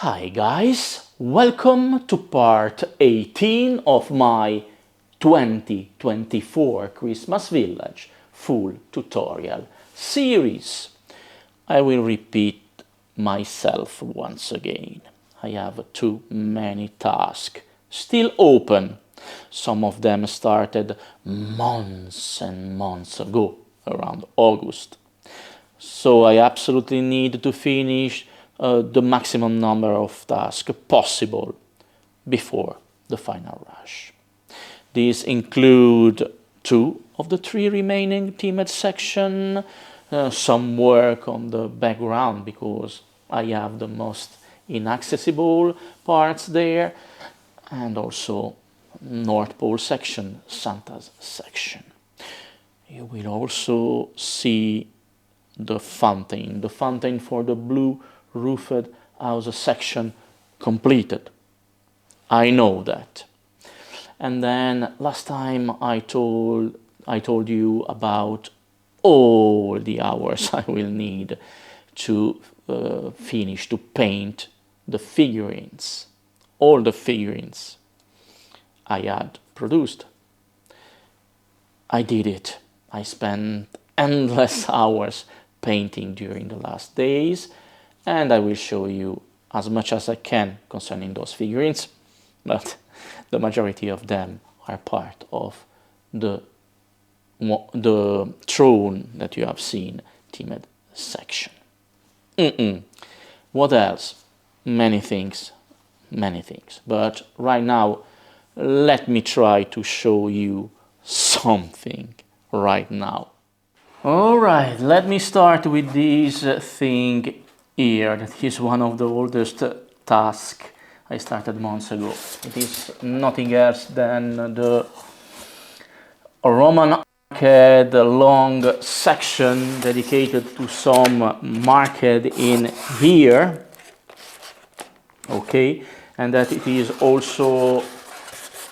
Hi guys, welcome to part 18 of my 2024 Christmas Village full tutorial series. I will repeat myself once again. I have too many tasks still open. Some of them started months and months ago, around August. So I absolutely need to finish the maximum number of tasks possible before the final rush. These include 2 of the 3 remaining teamed section, some work on the background because I have the most inaccessible parts there, and also North Pole section, Santa's section. You will also see the fountain for the blue roofed house section completed. I know that. And then last time I told you about all the hours I will need to finish to paint the figurines, all the figurines I had produced. I did it. I spent endless hours painting during the last days, and I will show you as much as I can concerning those figurines, but the majority of them are part of the throne that you have seen themed section. What else? Many things, but right now let me try to show you something right now. Alright, let me start with this thing here. That is one of the oldest tasks I started months ago. It is nothing else than the Roman arcade long section dedicated to some market in here. Okay, and that it is also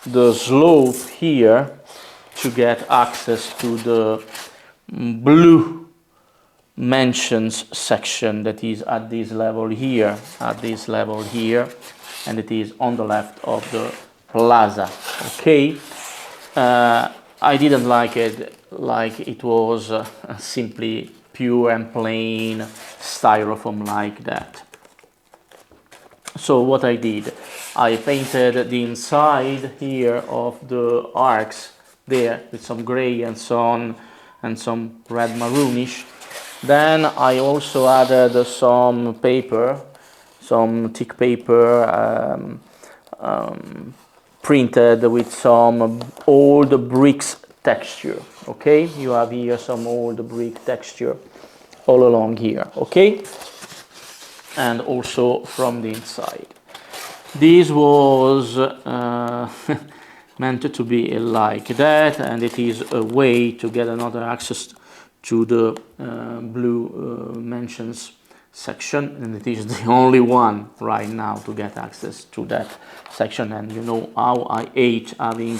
the slope here to get access to the blue mansions section that is at this level here, and it is on the left of the plaza. Okay, I didn't like it was simply pure and plain styrofoam like that. So what I did, I painted the inside here of the arcs there with some gray and so on, and some red maroonish. Then I also added some paper, some thick paper printed with some old bricks texture. Okay, you have here some old brick texture all along here. Okay, and also from the inside. This was meant to be like that, and it is a way to get another access to the blue mansions section, and it is the only one right now to get access to that section. And you know how I hate having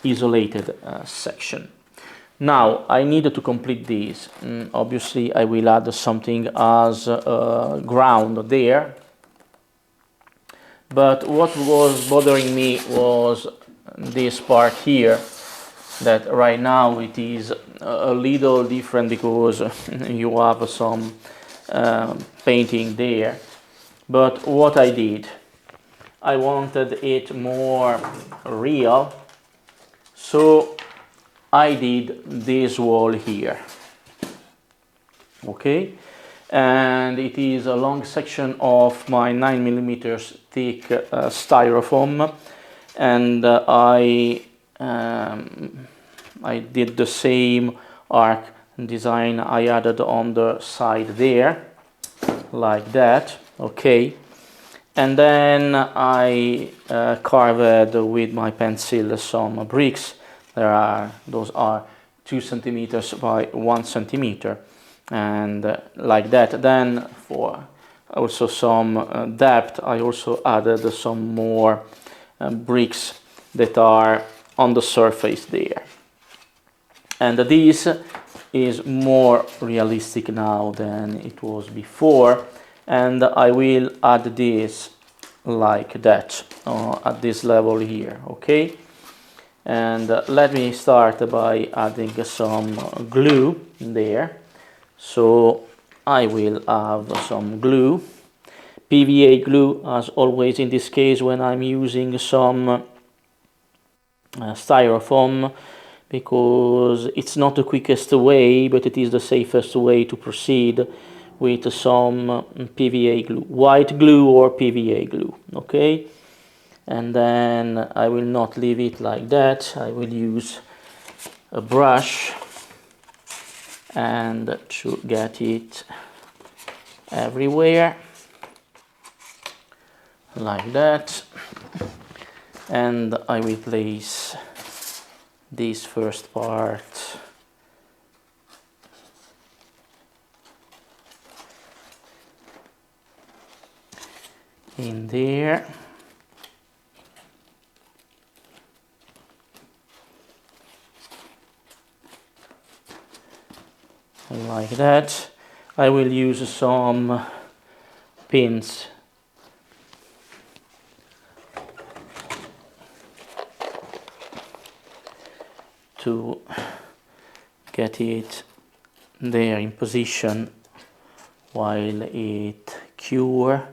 isolated section. Now I needed to complete this. Obviously I will add something as ground there, but what was bothering me was this part here, that right now it is a little different because you have some painting there. But what I did, I wanted it more real, so I did this wall here. Okay, and it is a long section of my 9mm thick styrofoam, and I did the same arc design I added on the side there, like that. Okay, and then I carved with my pencil some bricks. Those are 2 centimeters by 1 centimeter, and like that. Then for also some depth, I also added some more bricks that are on the surface there. And this is more realistic now than it was before, and I will add this like that at this level here, okay? And let me start by adding some glue there. So I will have some glue, PVA glue as always in this case when I'm using some styrofoam, because it's not the quickest way, but it is the safest way to proceed with some PVA glue, white glue or PVA glue, okay? And then I will not leave it like that. I will use a brush and to get it everywhere like that. And I will place this first part in there. Like that. I will use some pins to get it there in position while it cure.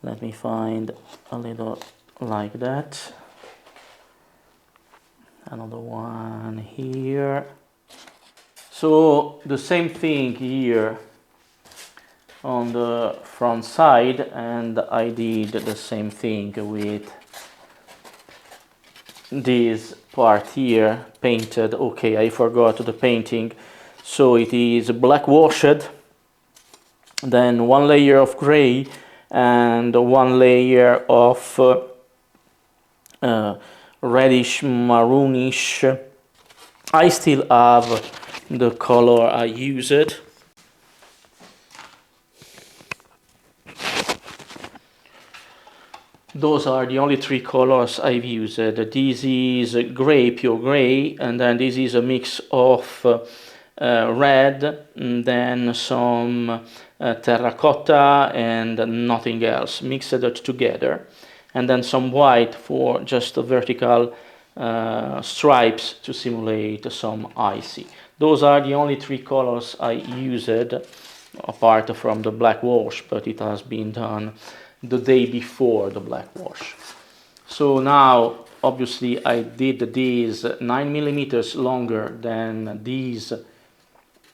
Let me find a little like that. Another one here. So the same thing here on the front side, and I did the same thing with this part here painted. Okay, I forgot the painting. So it is black washed, then one layer of gray and one layer of reddish maroonish. I still have the color I used. Those are the only three colors I've used. This is gray, pure gray, and then this is a mix of red, and then some terracotta and nothing else, mixed it together, and then some white for just the vertical stripes to simulate some icy. Those are the only three colors I used, apart from the black wash, but it has been done the day before the black wash. So now, obviously, I did these 9 millimeters longer than these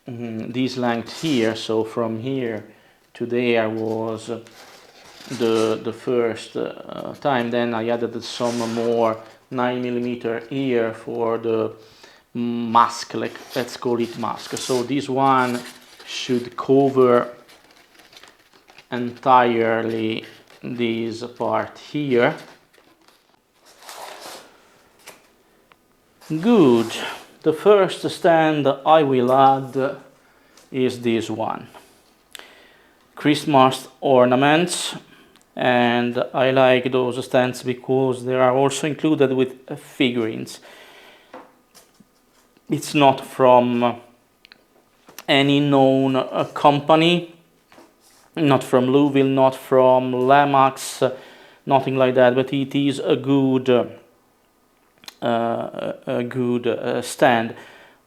length here. So from here to there was the first time. Then I added some more 9 millimeter here for the mask, like let's call it mask. So this one should cover entirely this part here. Good. The first stand I will add is this one. Christmas ornaments, and I like those stands because they are also included with figurines. It's not from any known company, not from Louisville, not from Lemax, nothing like that, but it is a good stand.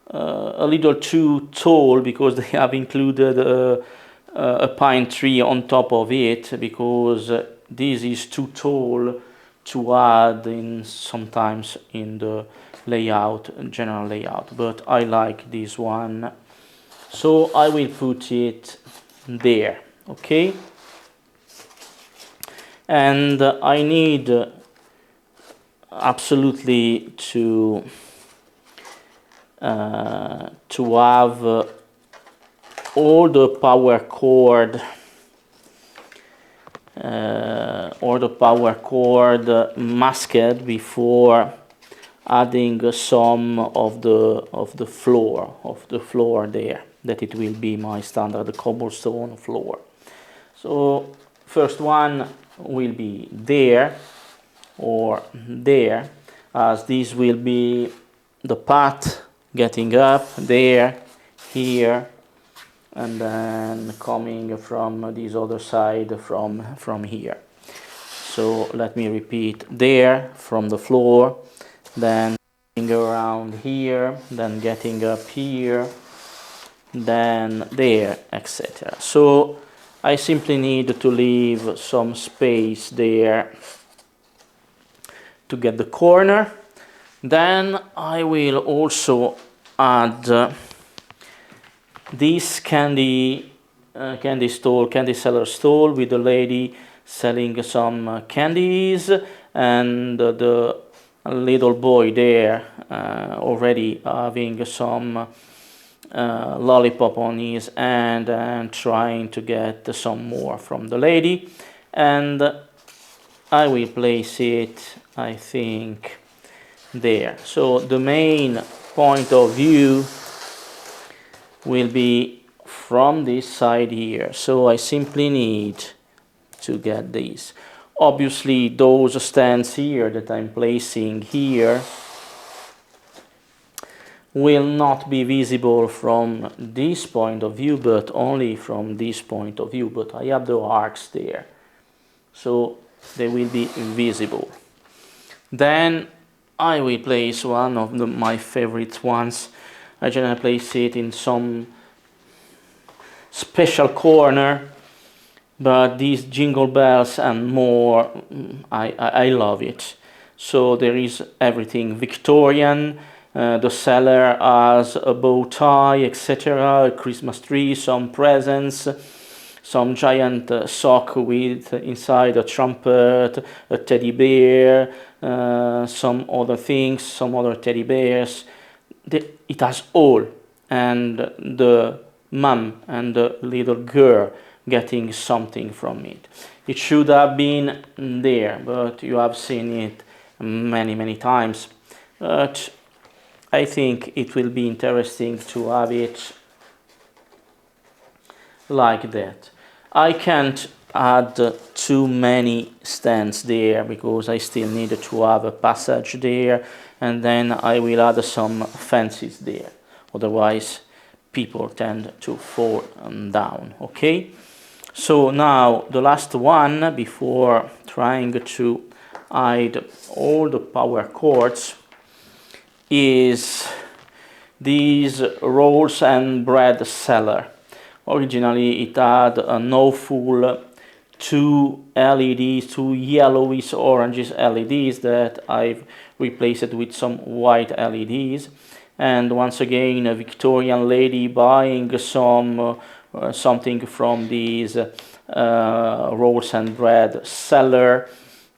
A little too tall because they have included a pine tree on top of it, because this is too tall to add in sometimes in the layout, general layout, but I like this one, so I will put it there. Okay, and I need absolutely to have all the power cord masked before adding some of the floor there, that it will be my standard cobblestone floor. So first one will be there or there, as this will be the path getting up there, here, and then coming from this other side from here. So let me repeat: there from the floor, then going around here, then getting up here, then there, etc. So I simply need to leave some space there to get the corner. Then I will also add this candy seller stall with the lady selling some candies, and the little boy there already having some lollipop on his hand and trying to get some more from the lady. And I will place it, I think, there. So the main point of view will be from this side here. So I simply need to get these. Obviously those stands here that I'm placing here will not be visible from this point of view, but only from this point of view. But I have the arcs there, so they will be visible. Then I will place one of my favorite ones. I generally place it in some special corner, but these jingle bells and more, I love it. So there is everything Victorian. The seller has a bow tie, etc., a Christmas tree, some presents, some giant sock with inside a trumpet, a teddy bear, some other things, some other teddy bears. It has all, and the mom and the little girl getting something from it. It should have been there, but you have seen it many times. But I think it will be interesting to have it like that. I can't add too many stands there because I still need to have a passage there, and then I will add some fences there. Otherwise people tend to fall down. Okay, so now the last one before trying to hide all the power cords is these rolls and bread seller. Originally it had a no full two LEDs, two yellowish oranges LEDs that I've replaced with some white LEDs. And once again, a Victorian lady buying some something from these rolls and bread seller,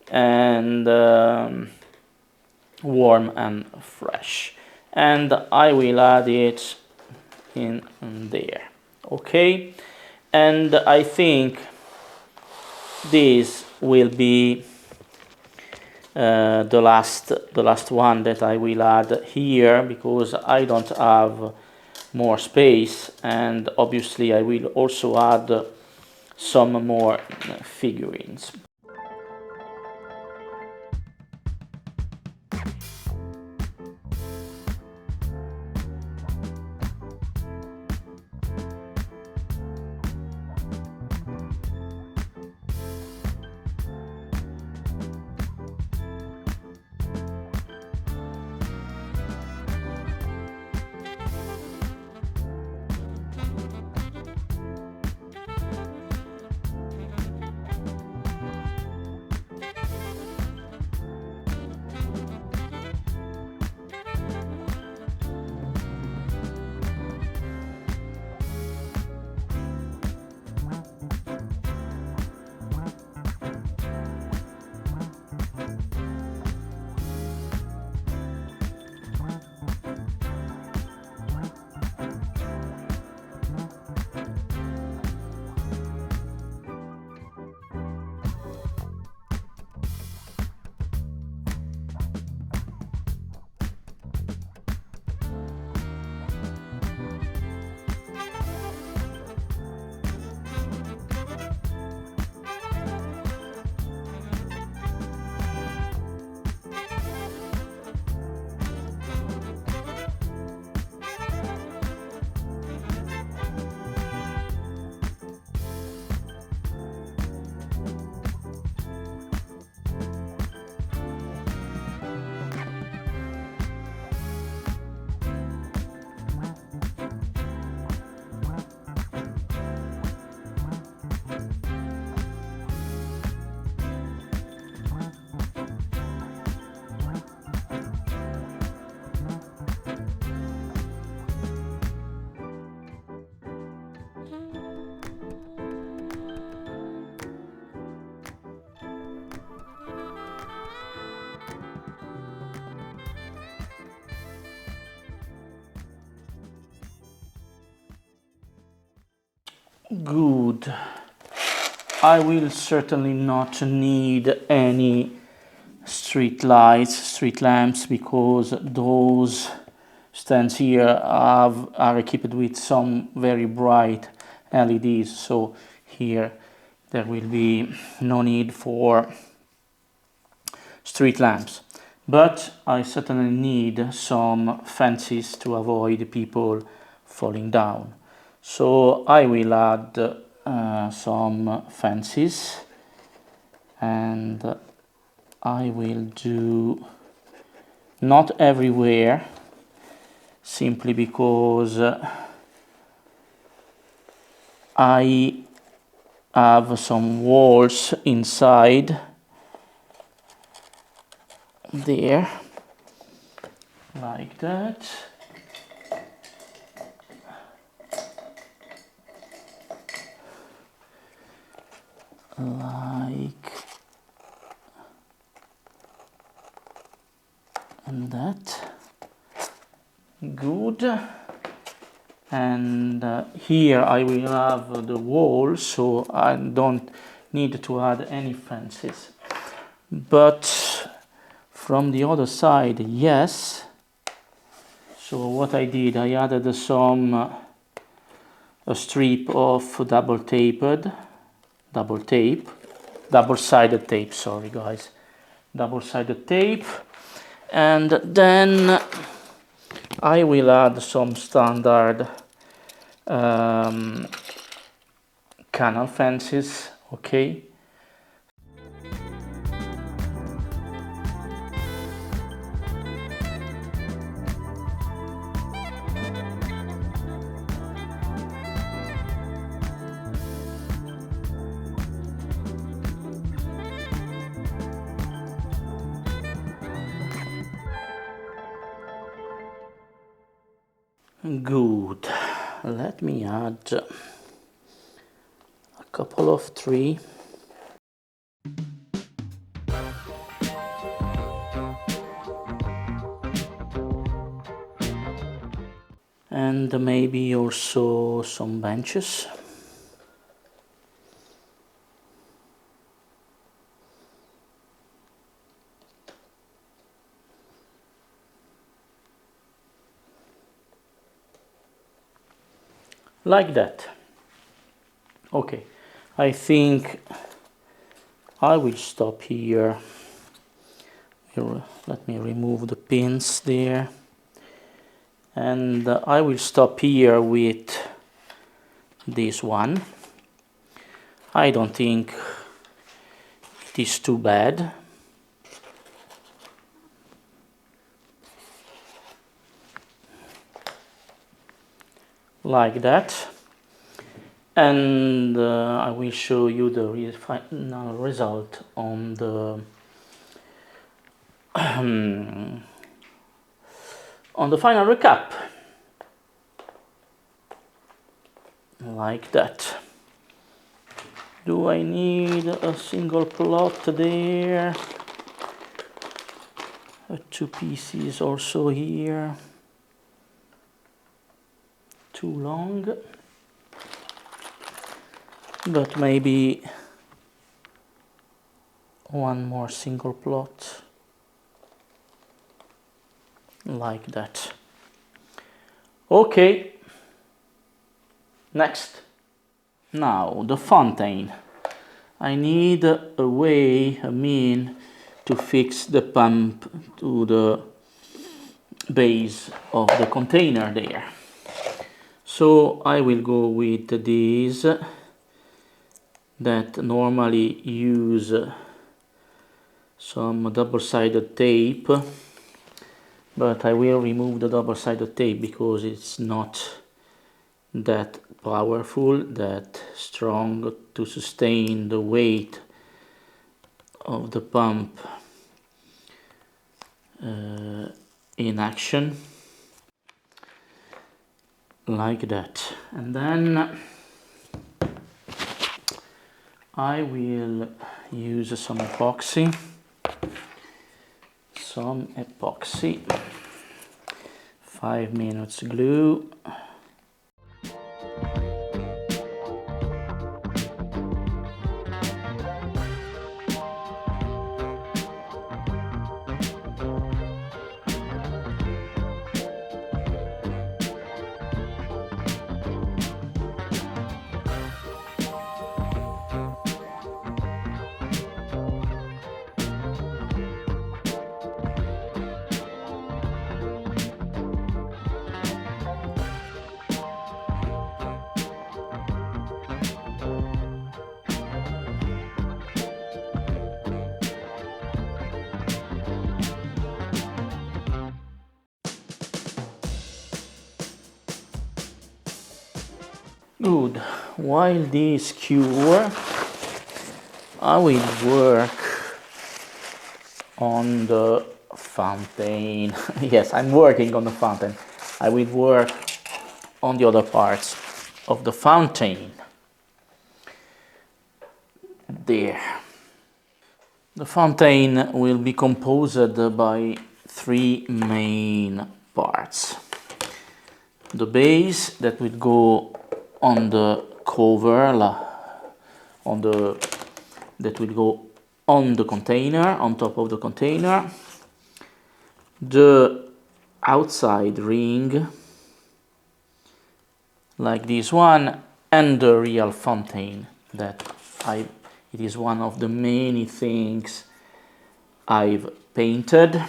and warm and fresh. And I will add it in there. Okay, and I think this will be the last one that I will add here, because I don't have more space, and obviously I will also add some more figurines. Good. I will certainly not need any street lights, street lamps, because those stands here are equipped with some very bright LEDs, so here there will be no need for street lamps. But I certainly need some fences to avoid people falling down. So I will add some fences, and I will do not everywhere, simply because I have some walls inside there, like that. Like that. Good. And here I will have the wall, so I don't need to add any fences. But from the other side, yes. So what I did, I added a strip of double-sided tape, sorry guys, double-sided tape, and then I will add some standard canal fences, okay. Good. Let me add a couple of three. And maybe also some benches. Like that. Okay, I think I will stop here. Let me remove the pins there. And I will stop here with this one. I don't think it is too bad. Like that. And I will show you the final result on the on the final recap. Like that. Do I need a single plot there? Two pieces also here. Too long. But maybe one more single plot. Like that. Okay. Next. Now the fountain. I need a mean to fix the pump to the base of the container there. So I will go with these that normally use some double-sided tape, but I will remove the double-sided tape because it's not that powerful, that strong to sustain the weight of the pump in action. Like that. And then I will use some epoxy. 5 minutes glue. Good. While this cure, I will work on the fountain. Yes, I'm working on the fountain. I will work on the other parts of the fountain. There. The fountain will be composed by three main parts. The base that will go on the cover, that will go on the container, on top of the container. The outside ring, like this one, and the real fountain that it is one of the many things I've painted.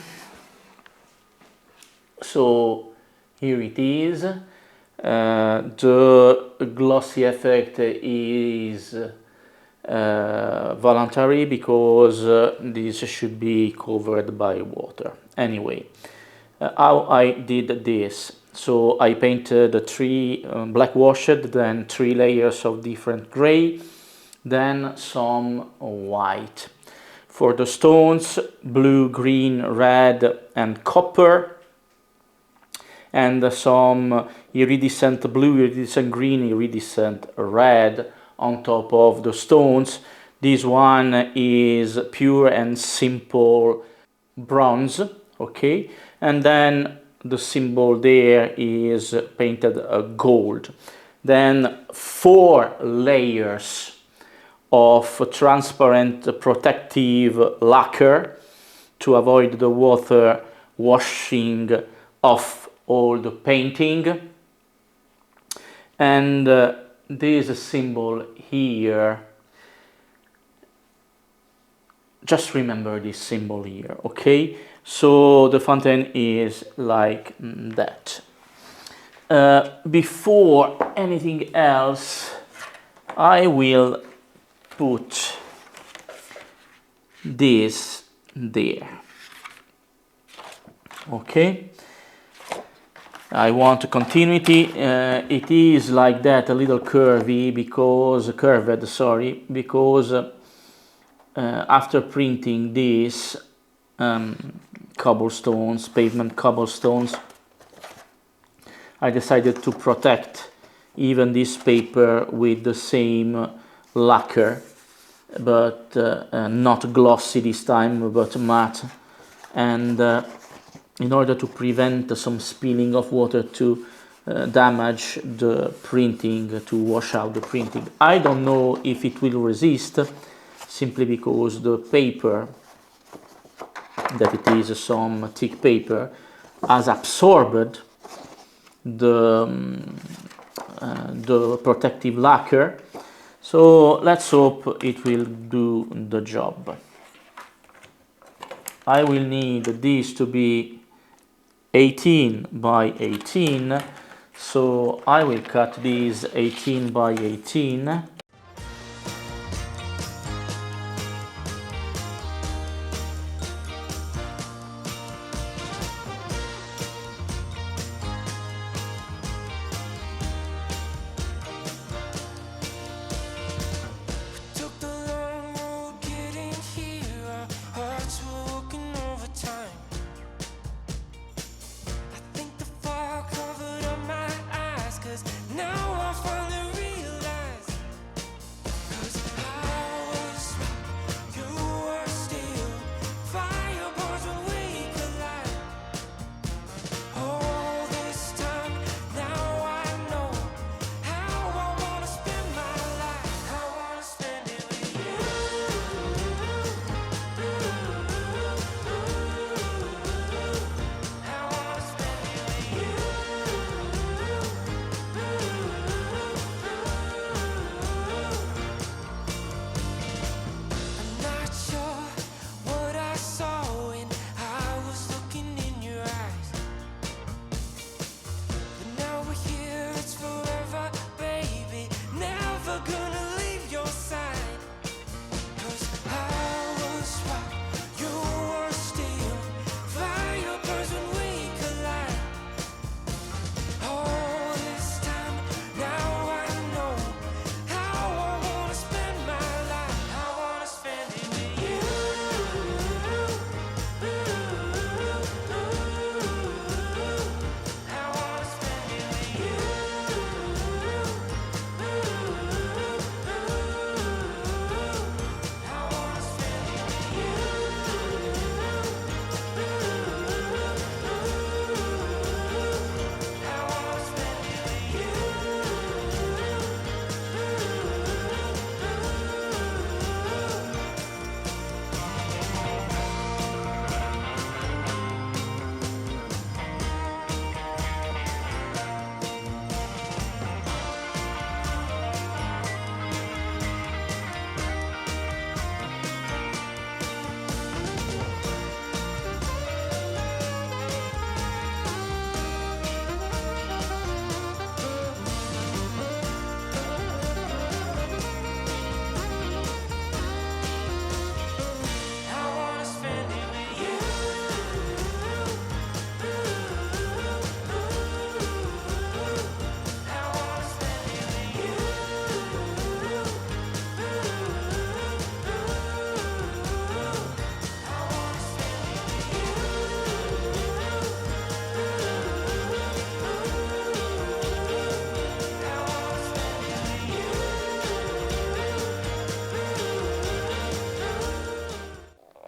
So here it is. The glossy effect is voluntary because this should be covered by water. Anyway, how I did this. So I painted three black washed, then 3 layers of different gray, then some white. For the stones, blue, green, red and copper, and some iridescent blue, iridescent green, iridescent red on top of the stones. This one is pure and simple bronze, okay? And then the symbol there is painted gold. Then 4 layers of transparent protective lacquer to avoid the water washing off all the painting. And this symbol here, just remember this symbol here, okay? So the fountain is like that. Before anything else, I will put this there, okay? I want continuity. It is like that, a little curved, because after printing these cobblestones, pavement cobblestones, I decided to protect even this paper with the same lacquer, but not glossy this time, but matte, and in order to prevent some spilling of water to damage the printing, to wash out the printing. I don't know if it will resist, simply because the paper, that it is some thick paper, has absorbed the protective lacquer. So let's hope it will do the job. I will need this to be 18 by 18, so I will cut these 18 by 18. Now I finally realize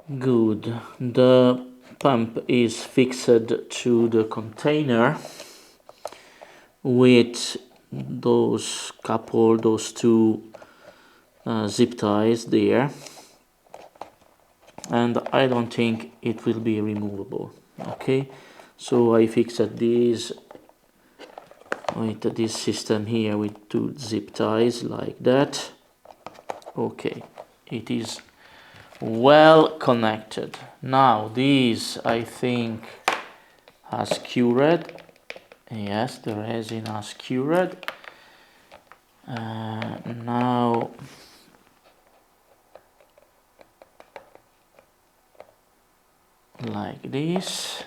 Good. The pump is fixed to the container with those two zip ties there, and I don't think it will be removable. Okay, so I fixed this with this system here with two zip ties like that. Okay, it is well connected. Now this, I think, has cured. Yes, the resin has cured. Now like this,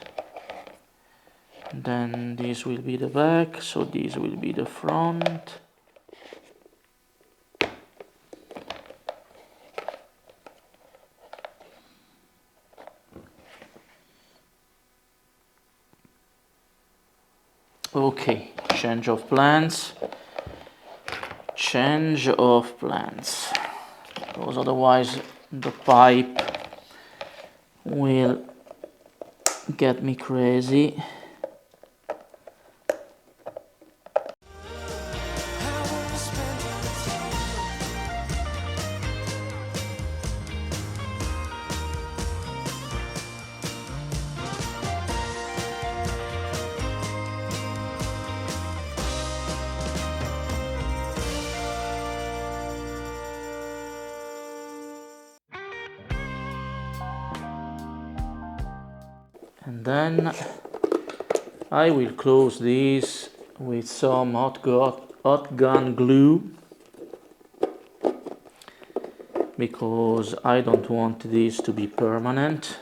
then this will be the back, so this will be the front. Okay, change of plans, because otherwise the pipe will get me crazy. And then I will close this with some hot gun glue, because I don't want this to be permanent.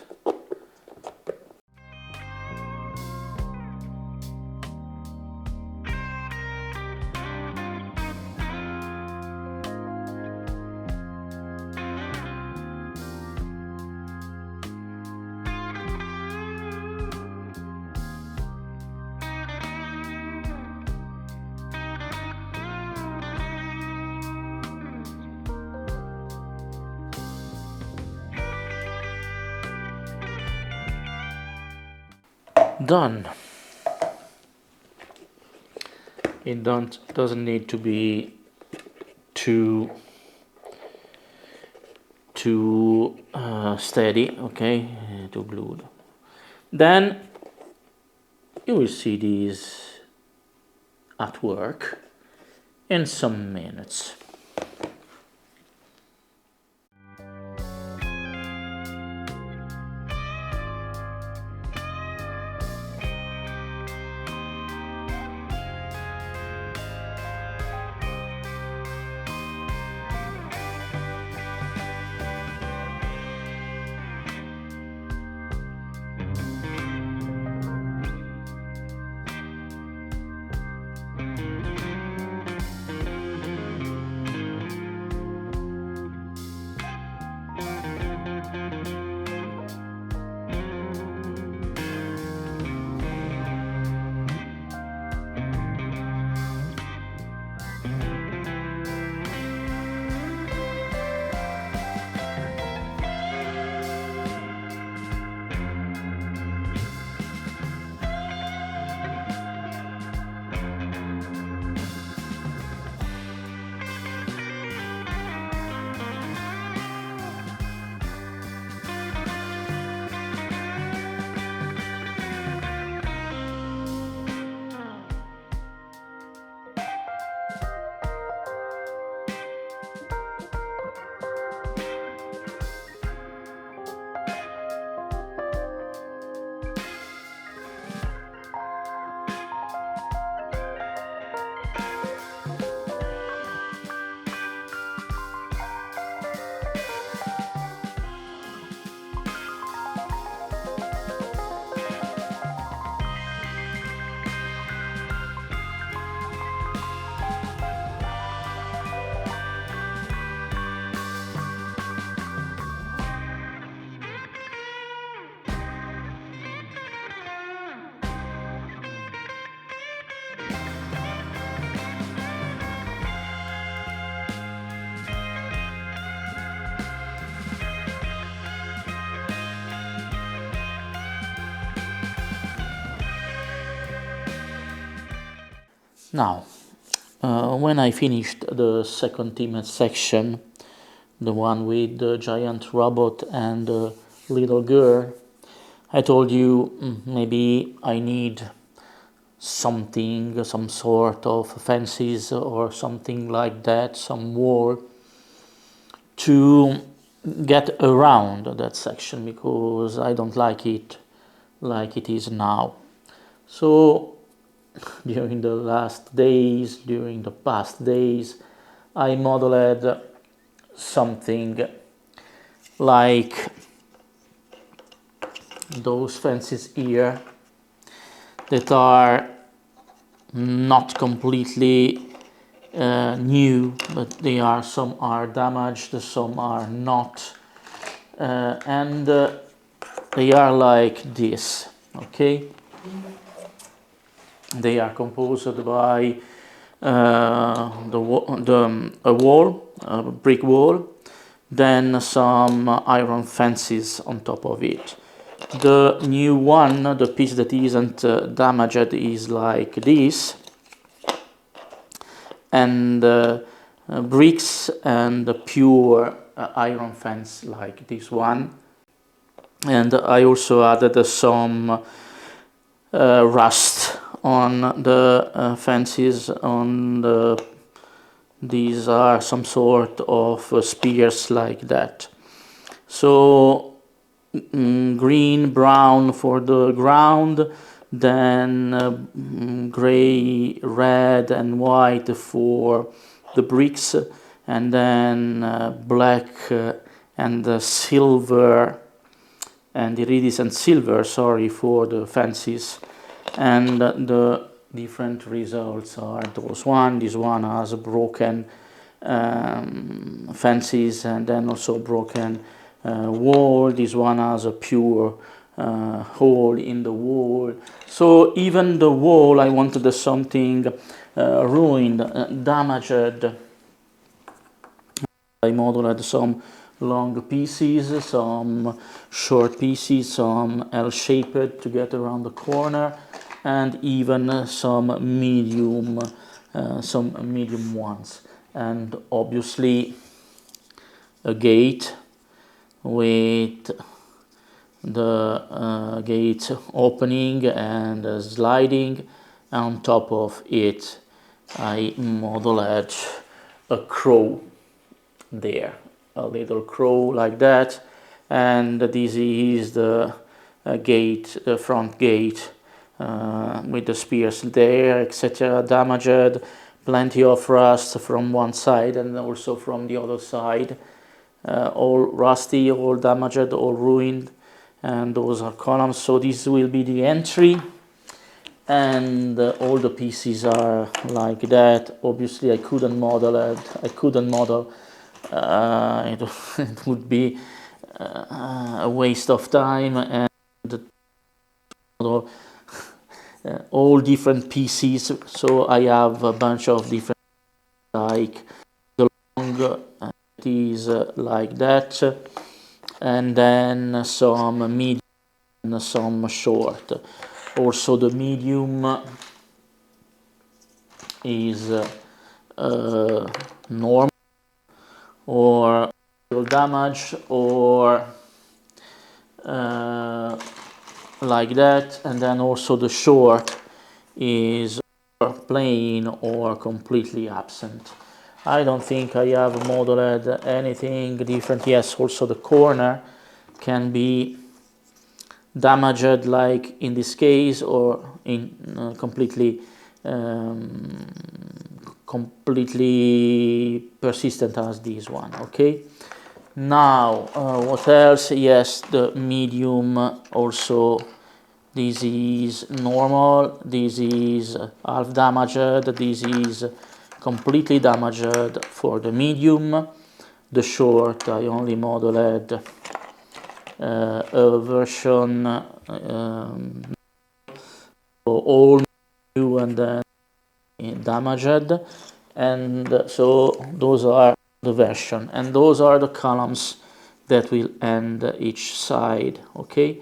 Done. It doesn't need to be too steady, okay, too glued. Then you will see these at work in some minutes. Now, when I finished the second image section, the one with the giant robot and the little girl, I told you maybe I need something, some sort of fences or something like that, some wall to get around that section, because I don't like it is now. So during the past days, I modeled something like those fences here that are not completely new, but some are damaged, some are not, and they are like this, okay? They are composed by a brick wall, then some iron fences on top of it. The new one, the piece that isn't damaged, is like this, and bricks and pure iron fence like this one. And I also added some rust on the fences. These are some sort of spears like that. So green, brown for the ground, then gray, red and white for the bricks, and then black and silver and iridescent silver, sorry, for the fences. And the different results are those one. This one has broken fences and then also broken wall. This one has a pure hole in the wall. So even the wall, I wanted something ruined, damaged. I modeled some long pieces, some short pieces, some L-shaped to get around the corner, and even some medium ones. And obviously a gate with the gate opening and sliding. On top of it I modeled a crow there, a little crow like that, and this is the gate, the front gate, with the spears there, etc. Damaged, plenty of rust from one side and also from the other side, all rusty, all damaged, all ruined, and those are columns. So this will be the entry, and all the pieces are like that. Obviously I couldn't model it, it would be a waste of time, and all different pieces. So I have a bunch of different, like the long is like that, and then some medium and some short. Also the medium is normal or damage or like that, and then also the short is plain or completely absent. I don't think I have modeled anything different. Yes, also the corner can be damaged like in this case, or in completely persistent as this one. Okay, now what else? Yes, the medium also, this is normal, this is half damaged, this is completely damaged for the medium. The short I only modeled a version all new and then damaged, and so those are the version, and those are the columns that will end each side. Okay,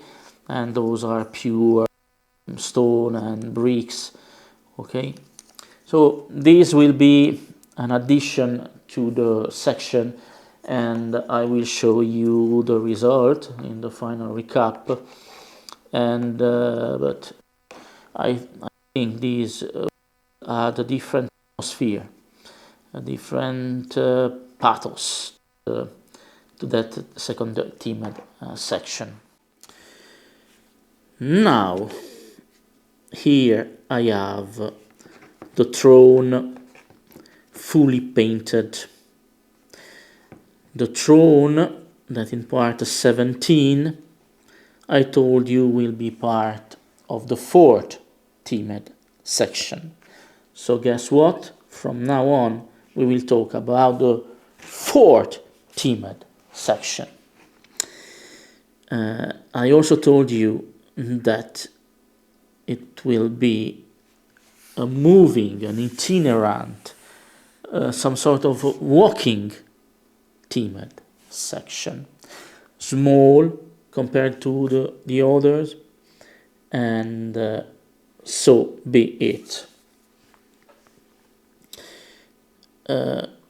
and those are pure stone and bricks. Okay, So this will be an addition to the section, and I will show you the result in the final recap. And but I think these add a different atmosphere, a different pathos to that second themed section. Now, here I have the throne fully painted. The throne that in part 17 I told you will be part of the fourth themed section. So guess what? From now on we will talk about the fourth themed section. I also told you that it will be a moving, an itinerant, some sort of walking themed section. Small compared to the others, and so be it.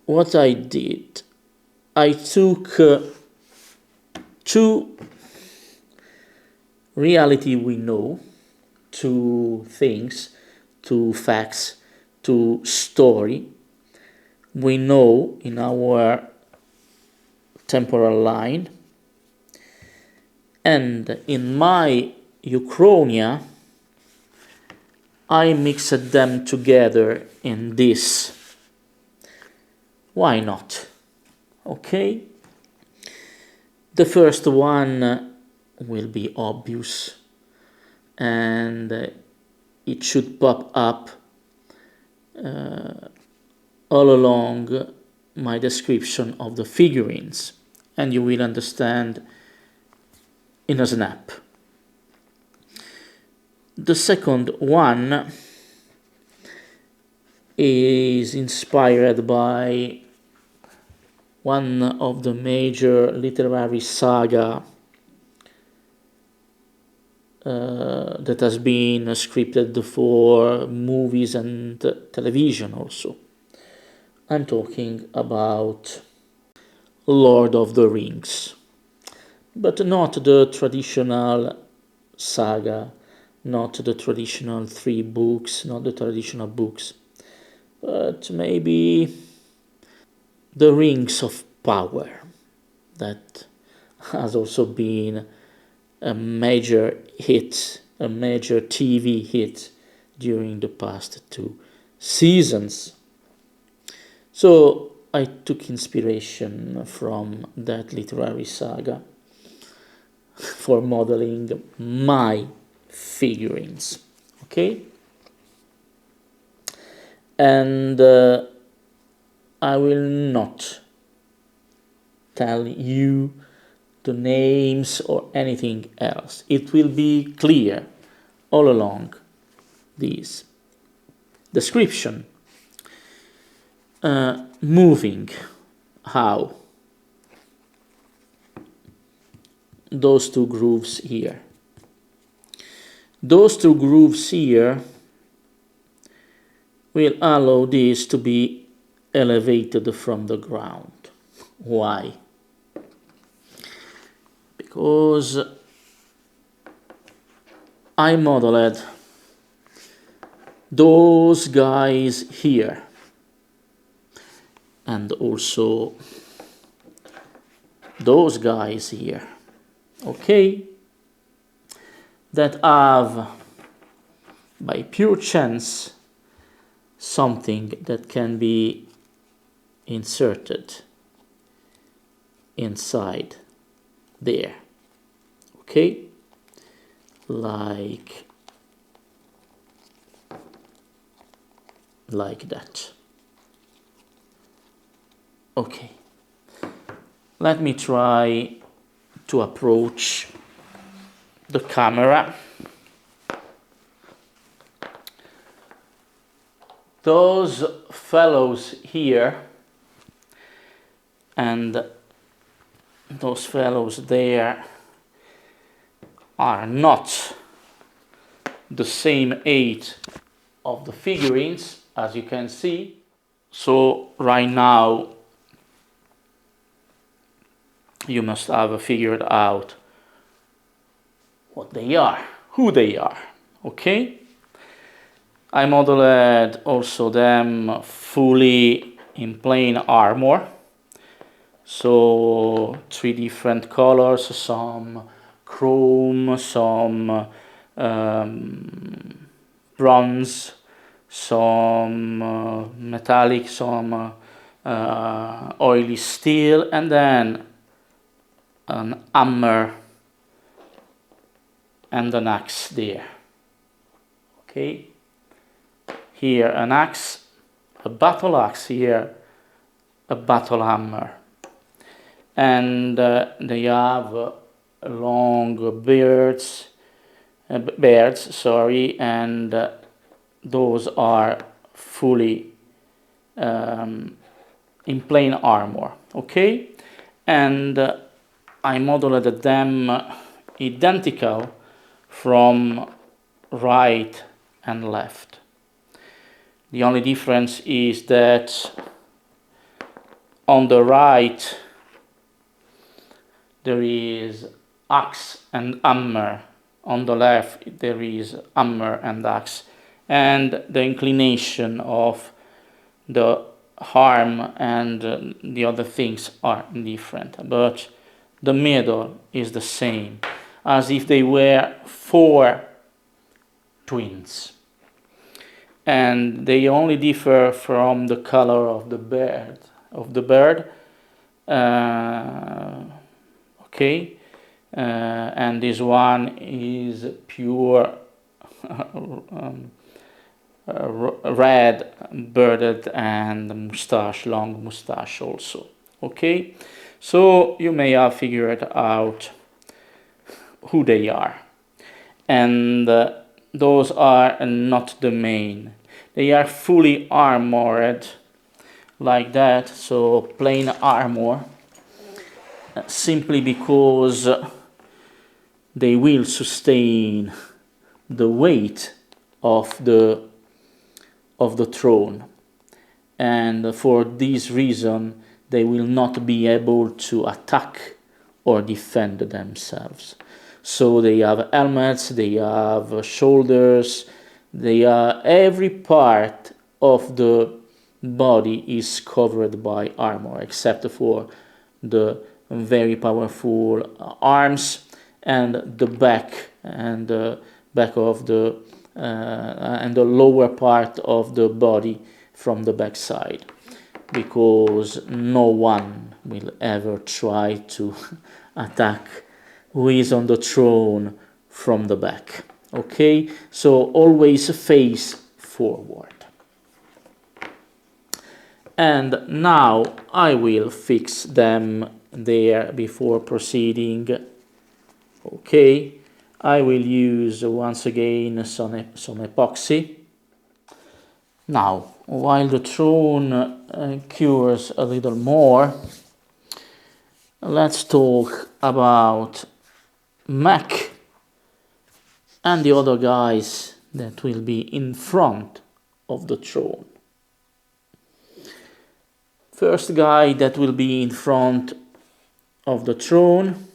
What I did, I took two reality we know, two things, two facts, two story we know in our temporal line, and in my Uchronia I mixed them together in this. Why not? Okay? The first one will be obvious, and it should pop up all along my description of the figurines, and you will understand in a snap. The second one is inspired by one of the major literary saga that has been scripted for movies and television also. I'm talking about Lord of the Rings, but not the traditional saga, not the traditional 3 books, not the traditional books, but maybe the Rings of Power, that has also been a major hit, a major TV hit during the past 2 seasons. So I took inspiration from that literary saga for modeling my figurines, okay? And I will not tell you the names or anything else. It will be clear all along this description. Moving, how? Those 2 grooves here. Those 2 grooves here will allow this to be elevated from the ground. Why? Because I modeled those guys here, and also those guys here, okay, that have, by pure chance, something that can be inserted inside there, okay, like that. Okay, let me try to approach the camera. Those fellows here and those fellows there are not the same age of the figurines, as you can see. So right now you must have figured out what they are, who they are, okay? I modeled also them fully in plain armor. So 3 different colors, some chrome, some bronze, some metallic, some oily steel, and then an hammer and an axe there. Okay, here an axe, a battle axe, here a battle hammer, and they have long beards, and those are fully in plain armor. Okay, and I modeled them identical from right and left. The only difference is that on the right there is axe and hammer, on the left there is hammer and axe, and the inclination of the arm and the other things are different, but the middle is the same, as if they were 4 twins. And they only differ from the color of the bird. Okay, and this one is pure red, bearded, and mustache, long mustache also. Okay, so you may have figured out who they are, and those are not the main. They are fully armored like that, so plain armor, simply because they will sustain the weight of the throne, and for this reason they will not be able to attack or defend themselves. So they have helmets, they have shoulders, every part of the body is covered by armor except for the very powerful arms and the back, and the back of the and the lower part of the body from the back side, because no one will ever try to attack who is on the throne from the back. Okay, so always face forward. And now I will fix them there before proceeding. Okay, I will use once again some epoxy. Now, while the throne cures a little more, let's talk about Mac and the other guys that will be in front of the throne. First guy that will be in front of the throne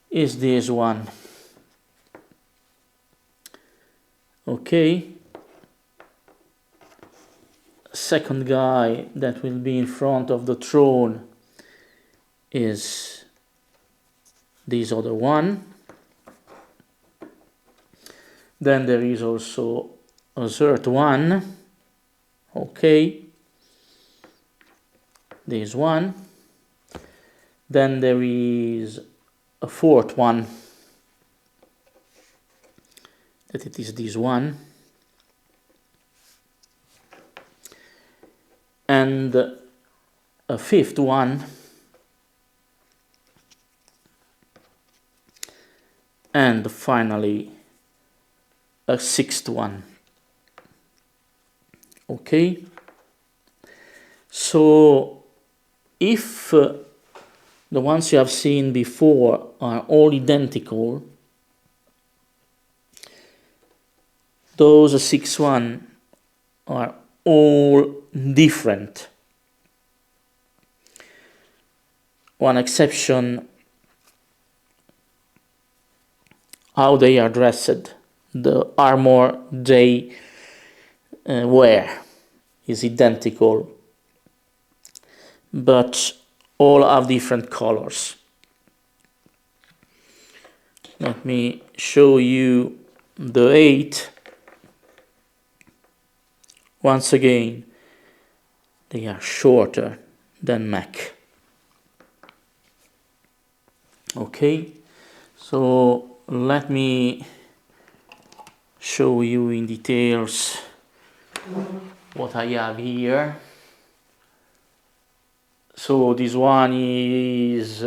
is this one. Okay. Second guy that will be in front of the throne is this other one. Then there is also a third one. Okay, this one. Then there is a fourth one, that it is this one, and a fifth one, and finally a sixth one. Okay, so if the ones you have seen before are all identical, Those 6 are all different. One exception, how they are dressed. The armor they wear is identical, but all have different colors. Let me show you the 8. Once again, they are shorter than Mac. Okay, so let me show you in details what I have here. So this one is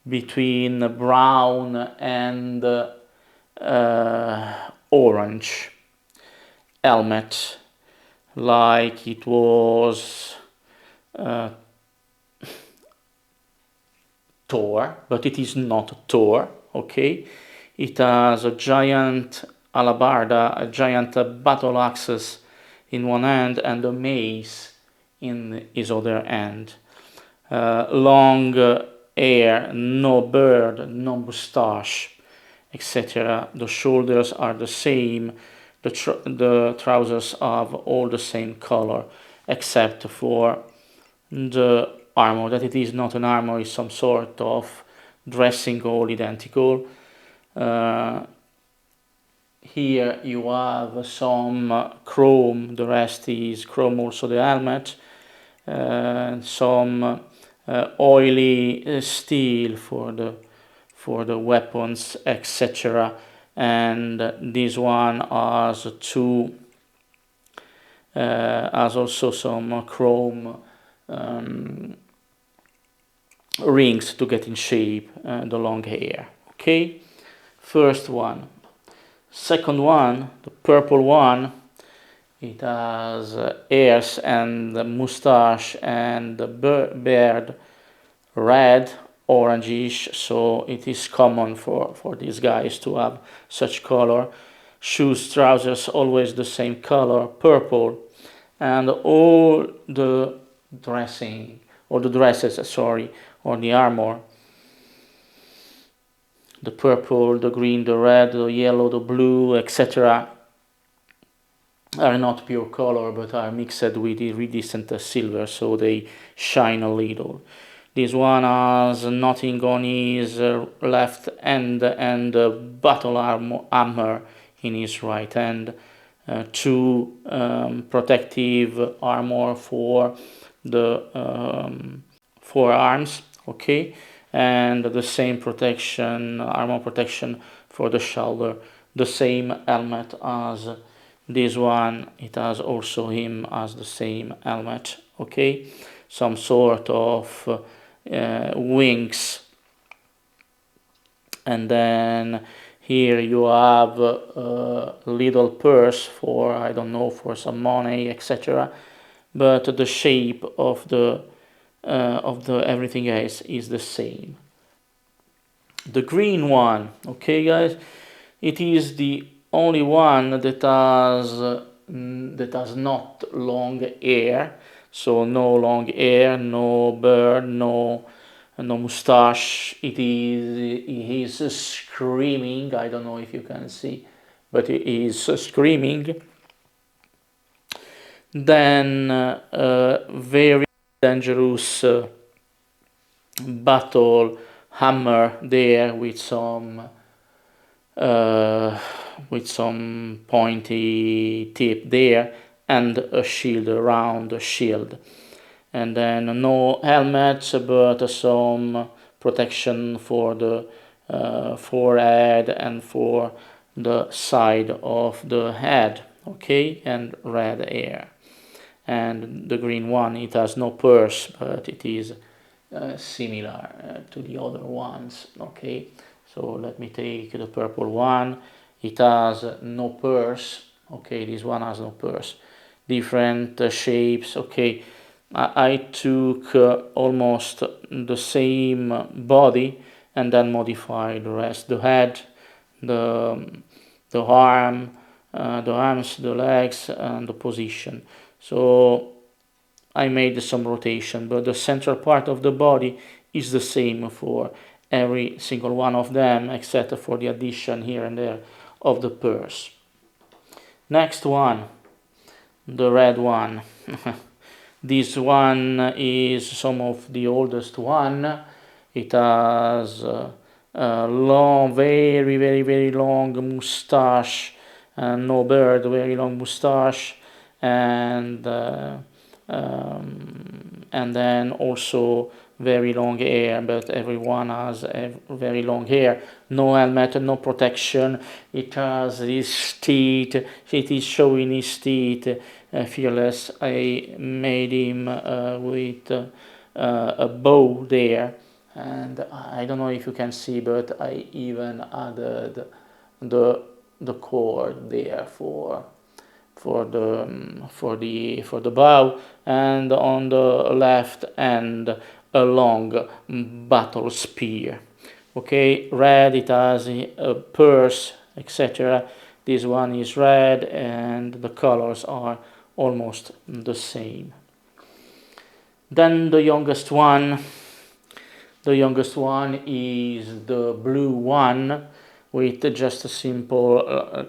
between brown and orange helmet, like it was Thor, but it is not Thor, okay? It has a giant alabarda, a giant battle axe in one hand and a mace in his other hand. Long hair, no beard, no moustache, etc. The shoulders are the same. The trousers have all the same color, except for the armor, that it is not an armor, it's some sort of dressing all identical. Here you have some chrome, the rest is chrome, also the helmet, some oily steel for the weapons, etc. And this one has has also some chrome rings to get in shape, the long hair. Okay, first one. Second one, the purple one, it has ears and moustache and beard, red, orangish, so it is common for these guys to have such color. Shoes, trousers, always the same color, purple, and all the dressing, or the dresses, sorry, or the armor, the purple, the green, the red, the yellow, the blue, etc., are not pure color, but are mixed with iridescent silver, so they shine a little. This one has nothing on his left hand and a battle hammer in his right hand. 2 protective armor for the forearms, okay, and the same protection, armor protection for the shoulder, the same helmet as this one. It has also him as the same helmet, okay, some sort of wings. And then here you have a little purse for, I don't know, for some money, etc. But the shape of the everything else is the same. The green one, okay guys, it is the only one that has not long hair. So no long hair, no beard, no moustache. He is screaming. I don't know if you can see, but he is screaming. Then very dangerous battle hammer there with some pointy tip there, and a shield, around the shield. And then no helmet, but some protection for the forehead and for the side of the head, okay, and red hair. And the green one, it has no purse, but it is similar to the other ones, okay. So let me take the purple one. It has no purse, okay, this one has no purse. Different shapes, okay. I took almost the same body and then modified the rest. The head, the arm, the arms, the legs, and the position. So I made some rotation, but the central part of the body is the same for every single one of them, except for the addition here and there of the purse. Next one, the red one. This one is some of the oldest one. It has a long, very long mustache, no beard, very long mustache, and then also very long hair, but everyone has a very long hair. No helmet, no protection. It has his teeth. It is showing his teeth. Fearless. I made him with a bow there, and I don't know if you can see, but I even added the cord there for the bow, and on the left hand a long battle spear. Okay, red, it has a purse, etc. This one is red, and the colors are almost the same. Then the youngest one is the blue one, with just a simple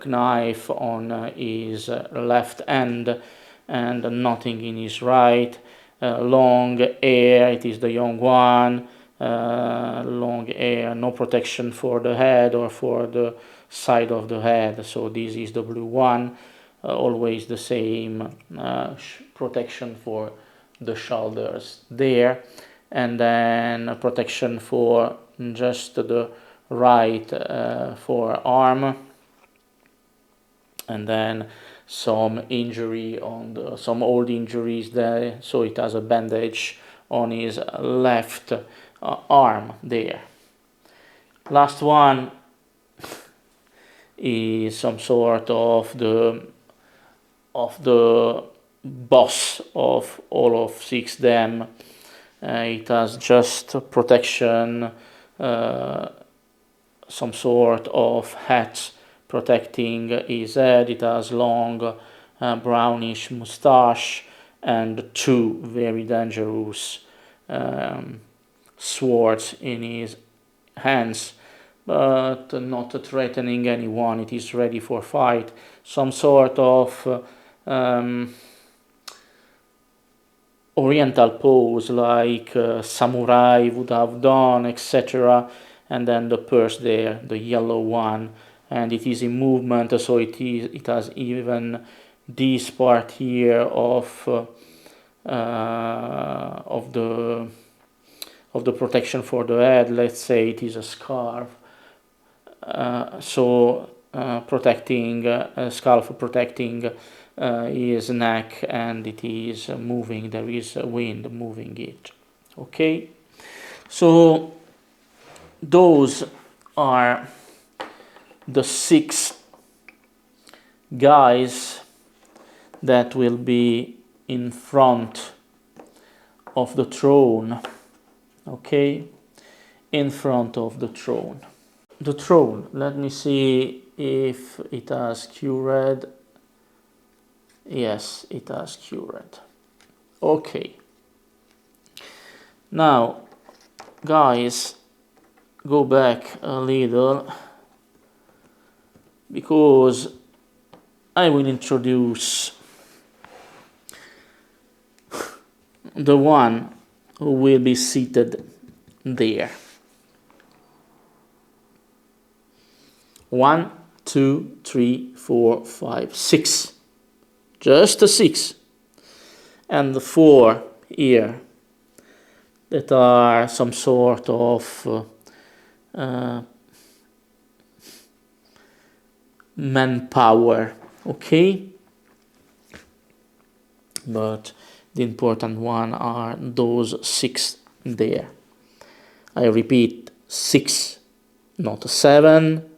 knife on his left hand and nothing in his right. Long hair, it is the young one. Long hair, no protection for the head or for the side of the head, so this is the blue one. Always the same protection for the shoulders there, and then protection for just the right forearm, and then some injury on some old injuries there, so it has a bandage on his left arm there. Last one is some sort of the boss of all of 6 them. It has just protection, some sort of hat protecting his head. It has long brownish mustache and 2 very dangerous swords in his hands, but not threatening anyone. It is ready for fight. Some sort of oriental pose like samurai would have done, etc. And then the purse there, the yellow one, and it is in movement, so it has even this part here of the protection for the head. Let's say it is a scarf, protecting a scarf protecting his neck, and it is moving. There is a wind moving it. Okay, so those are the 6 guys that will be in front of the throne. Okay, in front of the throne. The throne, let me see if it has cured. Yes, it has cured. Okay. Now, guys, go back a little, because I will introduce the one who will be seated there. 1, 2, 3, 4, 5, 6. Just a 6. And the 4 here that are some sort of manpower. Okay? But the important one are those 6 there. I repeat, 6, not 7,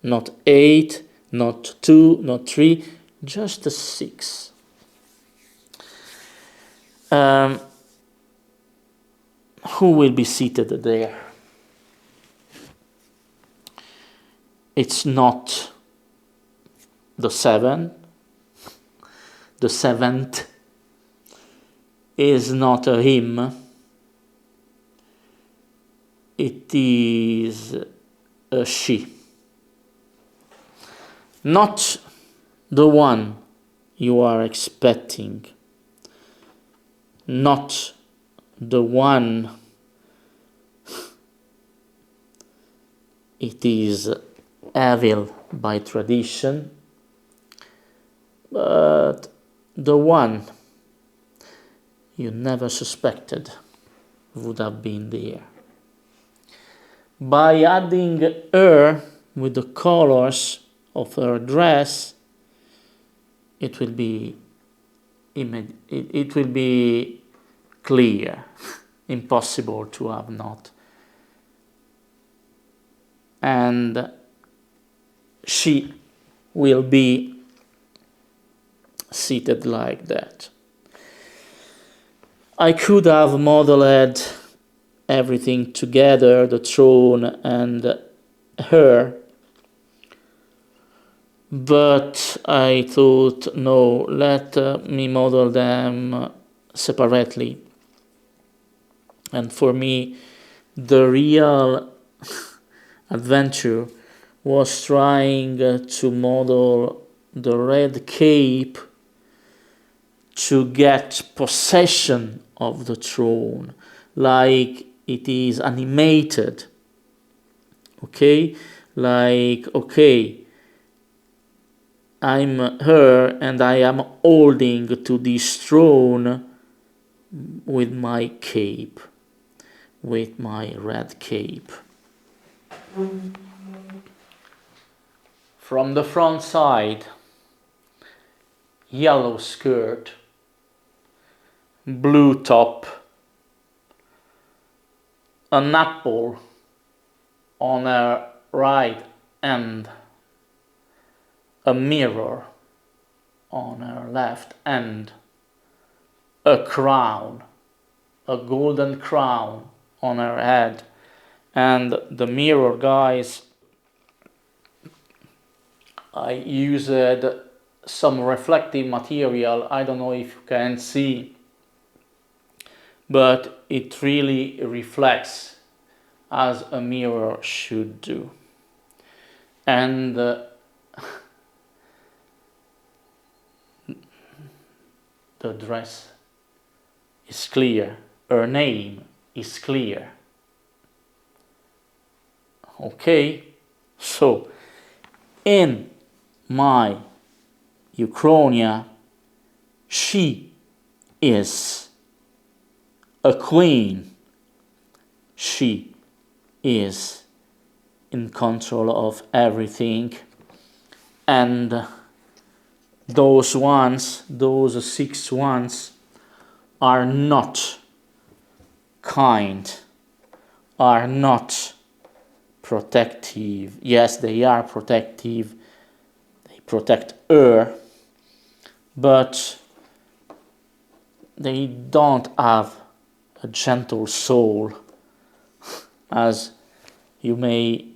not 8, not 2, not 3, just a 6. Who will be seated there? It's not the seven, the seventh, is not a him, it is a she. Not the one you are expecting, not the one it is evil by tradition, but the one you never suspected would have been there. By adding her with the colors of her dress, it will be clear, impossible to have not. And she will be seated like that. I could have modeled everything together, the throne and her, but I thought, no, let me model them separately. And for me, the real adventure was trying to model the red cape to get possession of the throne, like it is animated. Okay? Like, okay, I'm her and I am holding to this throne with my cape, with my red cape. From the front side, yellow skirt, blue top, an apple on her right hand, a mirror on her left hand, a crown, a golden crown on her head. And the mirror, guys, I used some reflective material. I don't know if you can see, but it really reflects as a mirror should do. And the dress is clear, her name is clear. Okay, so in my Uchronia, she is a queen. She is in control of everything, and those six ones are not kind, are not protective. Yes, they are protective, they protect her, but they don't have a gentle soul, as you may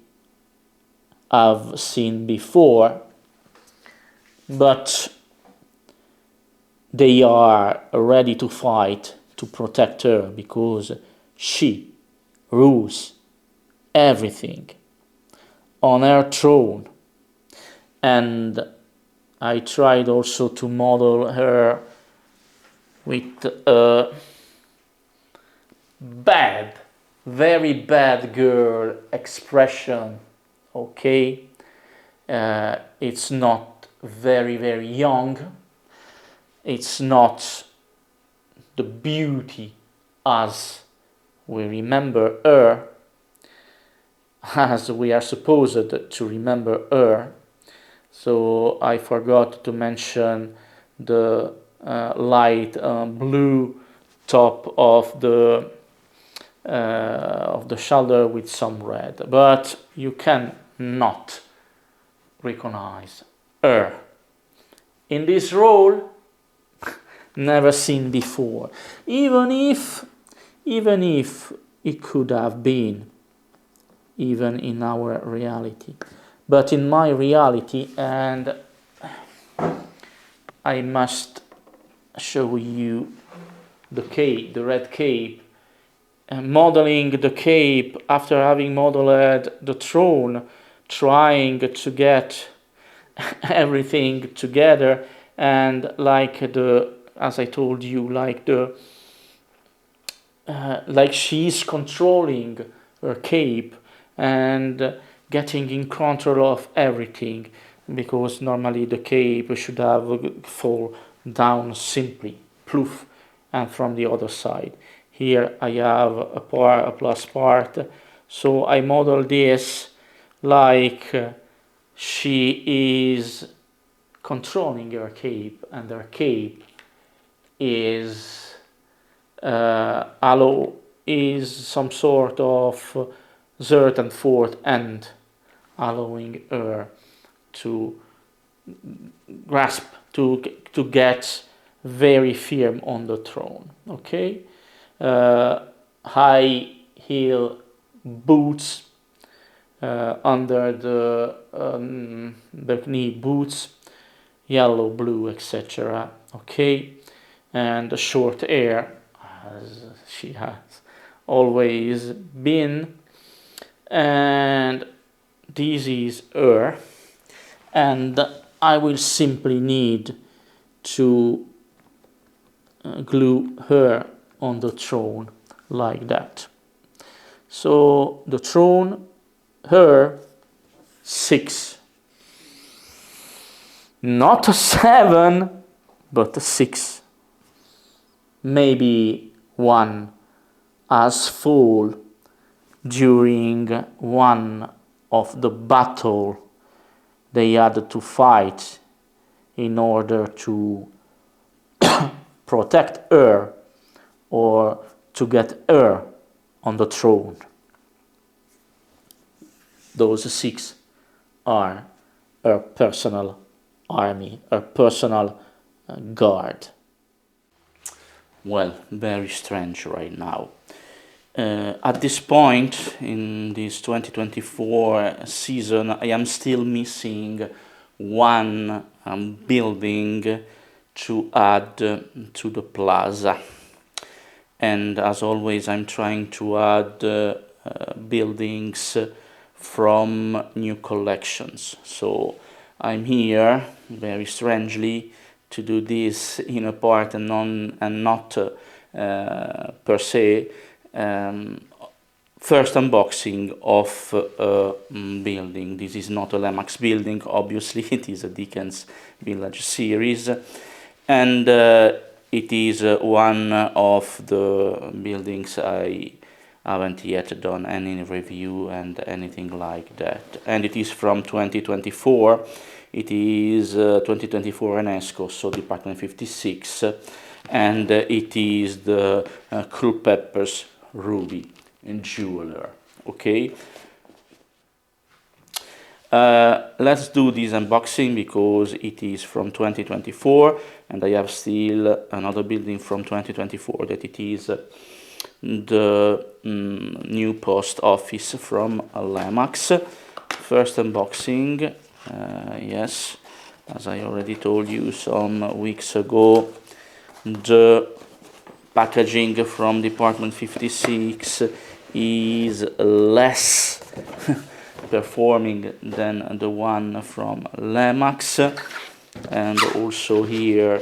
have seen before, but they are ready to fight to protect her, because she rules everything on her throne. And I tried also to model her with a bad, very bad girl expression. Okay, it's not very young, it's not the beauty as we remember her, as we are supposed to remember her. So I forgot to mention the light blue top of the shoulder with some red, but you can not recognize her in this role, never seen before, even if it could have been even in our reality. But in my reality, and I must show you the cape, the red cape. Modeling the cape after having modeled the throne, trying to get everything together, and like as I told you, like she's controlling her cape and getting in control of everything, because normally the cape should have fall down simply, ploof, and from the other side. Here I have a plus part, so I model this like she is controlling her cape, and her cape is is some sort of third and fourth end, allowing her to grasp, to get very firm on the throne. Okay, high heel boots under the knee boots, yellow, blue, etc. Okay, and the short hair, as she has always been, and this is her, and I will simply need to glue her on the throne like that. So the throne, her, 6, not a 7, but a 6. Maybe 1 has fall during one of the battle they had to fight in order to protect her or to get her on the throne. Those 6 are her personal army, her personal guard. Well, very strange right now. At this point in this 2024 season, I am still missing one building to add to the plaza, and as always I'm trying to add buildings from new collections. So I'm here very strangely to do this in a part and not per se first unboxing of a building. This is not a Lemax building, obviously. It is a Dickens Village series, and it is one of the buildings I haven't yet done any review and anything like that, and it is from 2024. It is 2024 UNESCO, so Department 56, and it is the Culpepper's Ruby and Jeweler. Okay, let's do this unboxing because it is from 2024, and I have still another building from 2024 that it is the new post office from Lemax. First unboxing, yes, as I already told you some weeks ago, the packaging from Department 56 is less performing than the one from Lemax, and also here,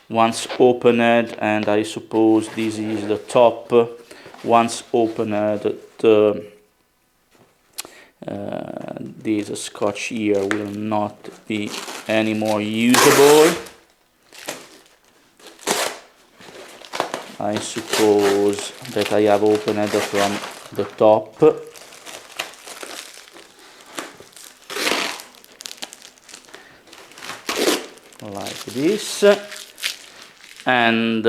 once opened, and I suppose this is the top, once opened, this scotch here will not be any more usable. I suppose that I have opened from the top. Like this. And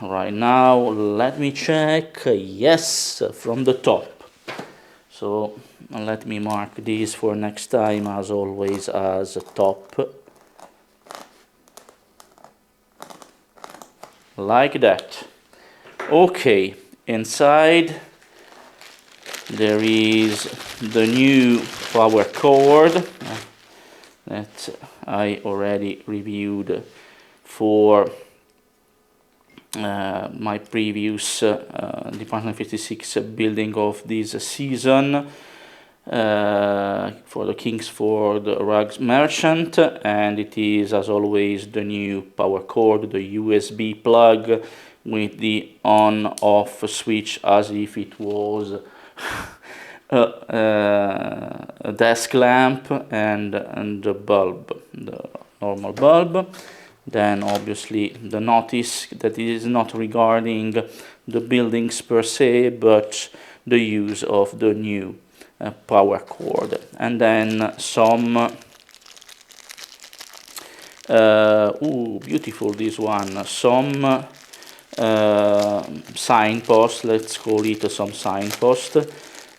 right now, let me check. Yes, from the top. So let me mark this for next time, as always, as a top. Like that. Okay, inside there is the new power cord. that I already reviewed for my previous Department 56 building of this season for the Kingsford Rugs Merchant, and it is, as always, the new power cord, the USB plug with the on-off switch as if it was a desk lamp and the bulb, the normal bulb. Then obviously the notice that it is not regarding the buildings per se, but the use of the new power cord. And then some beautiful, this one, some signpost, let's call it some signpost.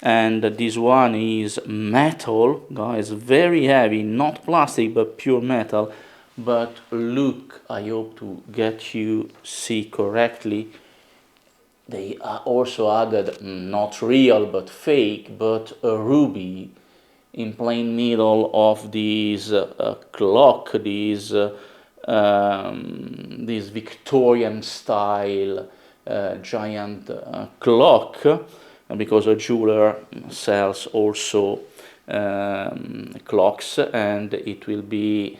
And this one is metal, guys, very heavy, not plastic but pure metal. But look, I hope to get you see correctly, they are also added, not real but fake, but a ruby in plain middle of this clock, this Victorian style giant clock, because a jeweler sells also clocks, and it will be,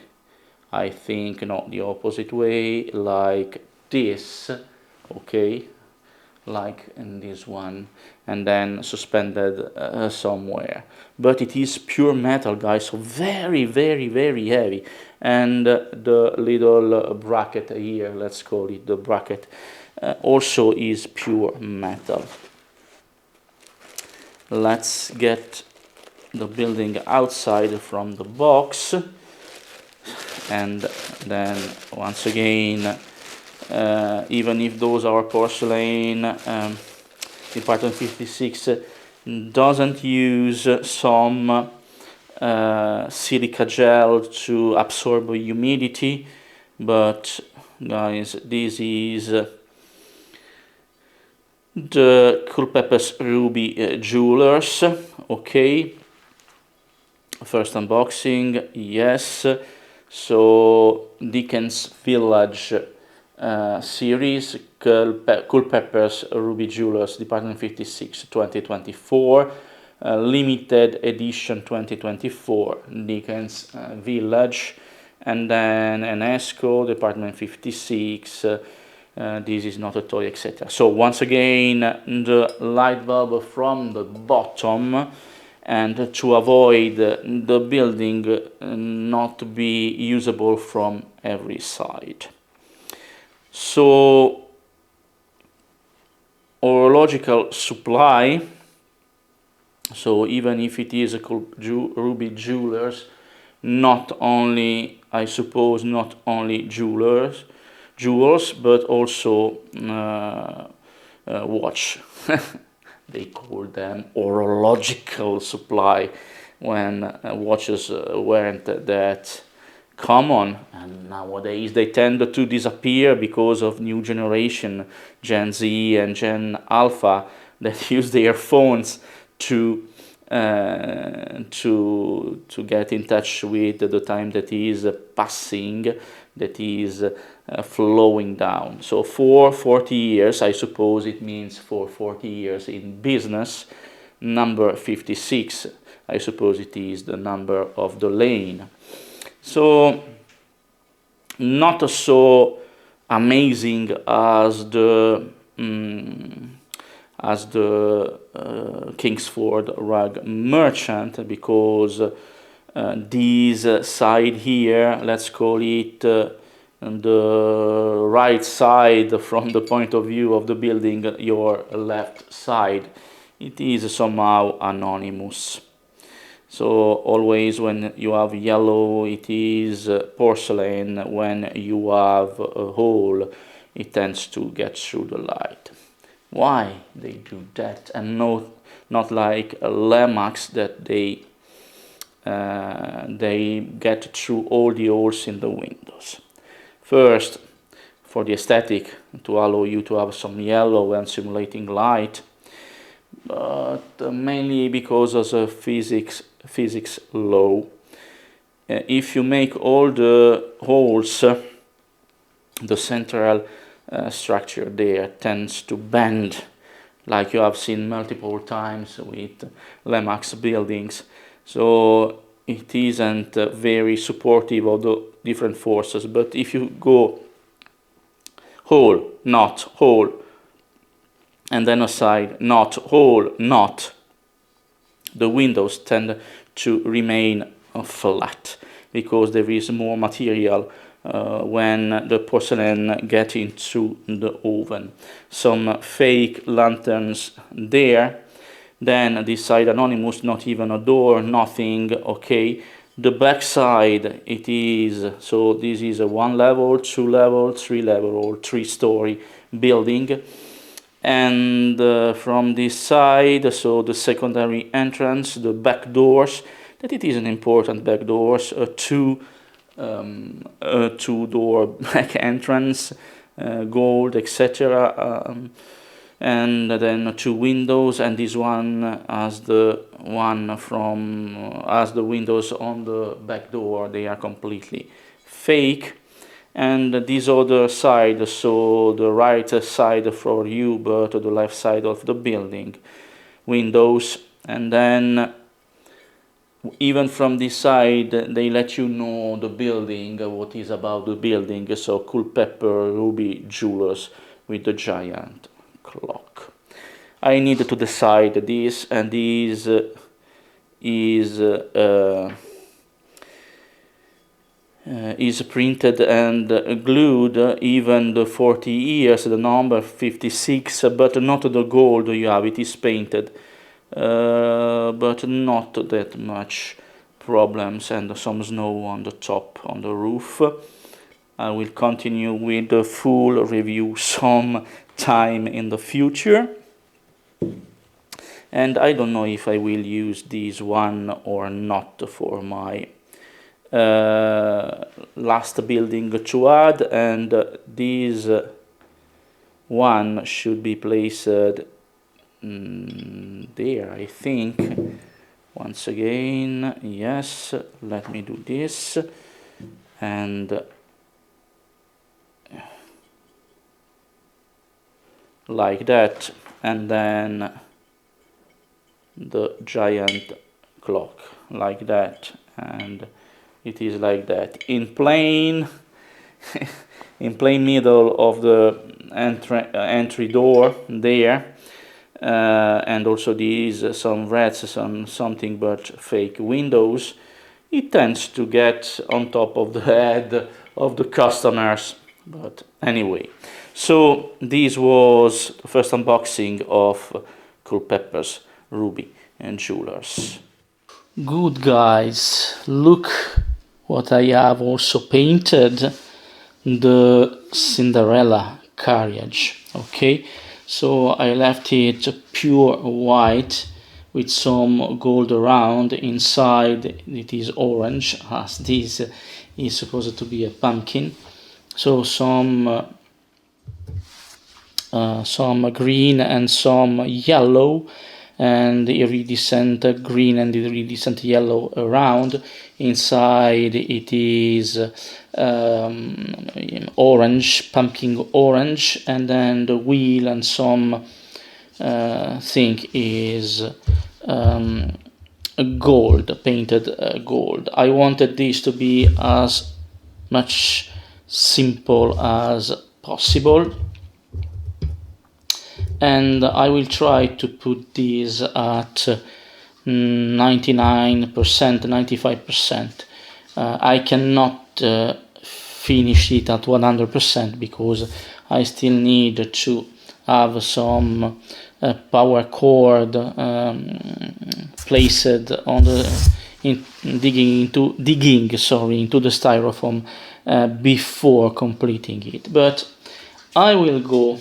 I think, not the opposite way, like this, okay, like in this one, and then suspended somewhere. But it is pure metal, guys, so very, very, very heavy. And the little bracket here, let's call it the bracket, also is pure metal. Let's get the building outside from the box. And then once again, even if those are porcelain, Department 56 doesn't use some silica gel to absorb humidity, but guys, this is the Culpepper's Ruby Jewelers, okay. First unboxing, yes. So Dickens Village series, Culpepper's Ruby Jewelers, Department 56 2024, limited edition 2024, Dickens Village, and then Enesco, Department 56, this is not a toy, etc. So once again, the light bulb from the bottom, and to avoid the building not to be usable from every side. So horological supply, so even if it is a Ruby Jewelers, not only, I suppose, not only jewels, but also watch. They call them horological supply when watches weren't that common, and nowadays they tend to disappear because of new generation, Gen Z and Gen Alpha, that use their phones to get in touch with the time that is passing, that is flowing down. So for 40 years, I suppose it means for 40 years in business, number 56, I suppose it is the number of the lane. So not so amazing as the Kingsford Rug Merchant, because this side here, let's call it the right side from the point of view of the building, your left side, it is somehow anonymous. So always when you have yellow, it is porcelain. When you have a hole, it tends to get through the light. Why they do that, and not like Lemax that they get through all the holes in the windows. First, for the aesthetic, to allow you to have some yellow when simulating light, but mainly because of the physics law, if you make all the holes, the central structure there tends to bend, like you have seen multiple times with Lemax buildings. So it isn't very supportive of the different forces. But if you go hole, knot, hole, and then a side, knot, hole, knot, the windows tend to remain flat because there is more material when the porcelain gets into the oven. Some fake lanterns there. Then this side anonymous, not even a door, nothing. Okay, the back side, it is, so this is a 1 level, 2 level, 3 level, or 3-story building. And from this side, so the secondary entrance, the back doors, that it is an important back doors, a two-door back entrance, gold, etc. And then 2 windows, and this one as the one from as the windows on the back door, they are completely fake. And this other side, so the right side for you, but to the left side of the building, windows. And then even from this side, they let you know the building, what is about the building. So Culpeper Ruby Jewelers with the giant clock. I need to decide this, and this is printed and glued, even the 40 years, the number 56, but not the gold you have, it is painted, but not that much problems, and some snow on the top, on the roof. I will continue with the full review some time in the future. And I don't know if I will use this one or not for my last building to add, and this one should be placed there, I think. Once again, yes, let me do this, and like that, and then the giant clock like that, and it is like that in plain in plain middle of the entry door there, and also these some reds, something but fake windows. It tends to get on top of the head of the customers, but anyway. So this was the first unboxing of Culpeper's Ruby and Jewelers. Good guys, look what I have also painted, the Cinderella carriage. Okay, so I left it pure white with some gold around. Inside it is orange, as this is supposed to be a pumpkin. So some green and some yellow, and iridescent green and iridescent yellow around. Inside it is orange, pumpkin orange, and then the wheel and some thing is gold, painted gold. I wanted this to be as much simple as possible, and I will try to put this at 99%, 95%. I cannot finish it at 100% because I still need to have some power cord placed on the digging into the styrofoam before completing it. But I will go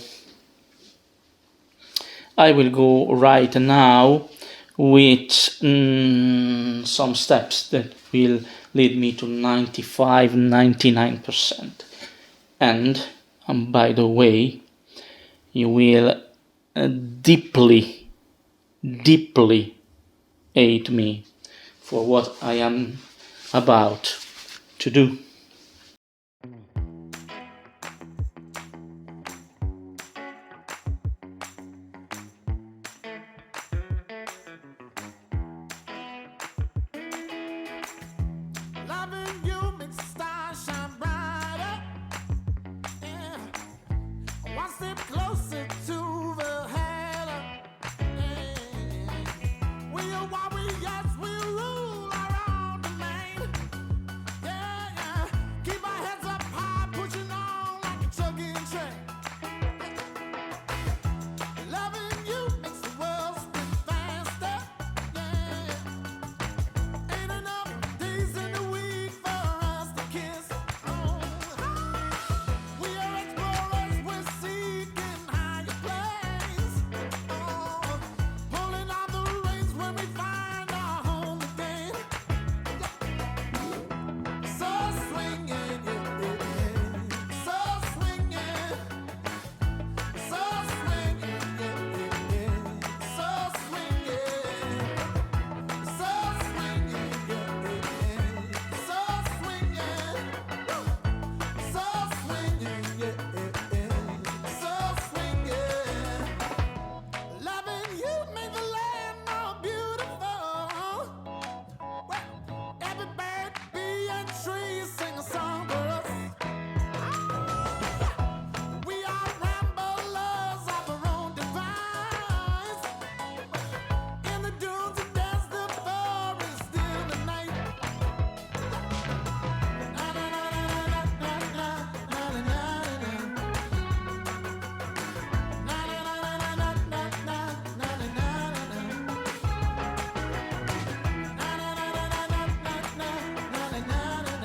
right now with some steps that will lead me to 95-99%. And by the way, you will deeply hate me for what I am about to do. Loving you makes the stars shine brighter. Yeah. One step closer to the halo. Yeah. We are warriors, we rule our own domain. Yeah, yeah. Keep our heads up high, pushing on like a chugging train. Loving you makes the world spin faster. Yeah. Ain't enough days in the week for us to kiss. Oh. We are explorers, we're seeking higher planes. Oh. Pulling on the reins when we find our home again. So swinging, yeah, yeah, yeah. So swinging. So swinging, yeah, yeah, yeah. So swinging. So swinging, yeah, yeah, yeah. So swinging. So swinging, yeah, yeah, yeah. So swinging. Loving you made the land more beautiful. Well, every bird, bee, and tree sing a song for us. We are ramblers of our own device. In the dunes and dance the forest in the night. Na na na na na na na na na na. Na na na na na na na na na na na. Na na na na na na na na na na na.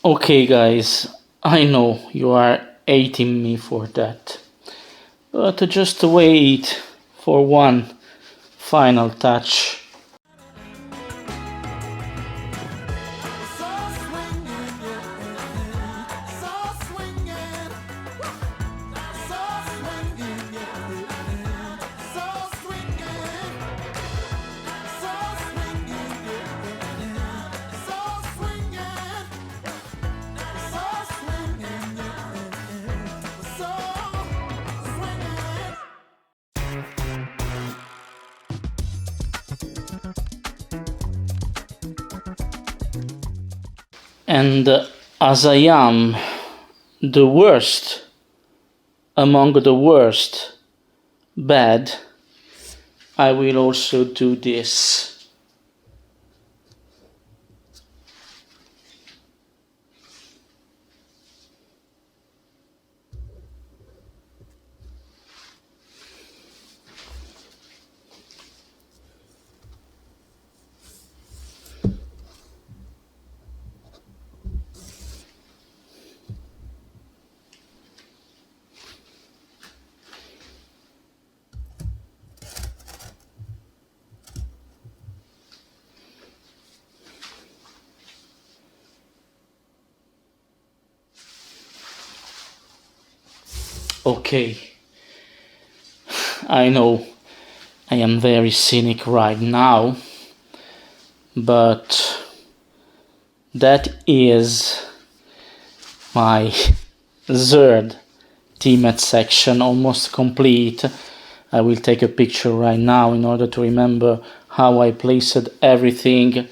Okay, guys, I know you are hating me for that, but just wait for one final touch. So swinging, yeah, yeah. So swinging. So swinging, yeah, yeah. So swinging. So swinging, yeah, yeah. So swinging. So swinging, yeah, yeah. So swinging. And as I am the worst among the worst bad, I will also do this. Okay, I know I am very cynic right now, but that is my third teammate section almost complete. I will take a picture right now in order to remember how I placed everything,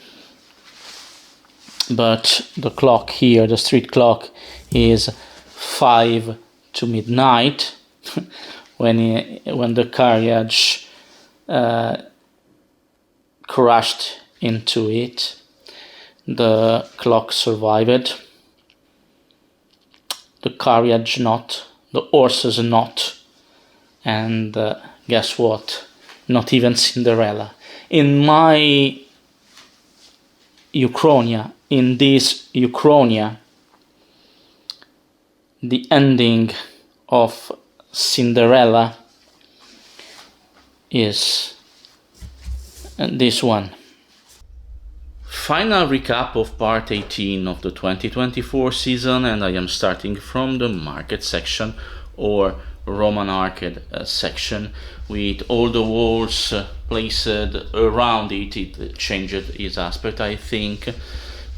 but the clock here, the street clock, is 5 to midnight when the carriage crashed into it. The clock survived, the carriage not, the horses not, and guess what? Not even Cinderella. In my Uchronia, in this Uchronia, the ending of Cinderella is this one. Final recap of part 18 of the 2024 season, and I am starting from the market section or Roman arcade section, with all the walls placed around it. It changed its aspect, I think.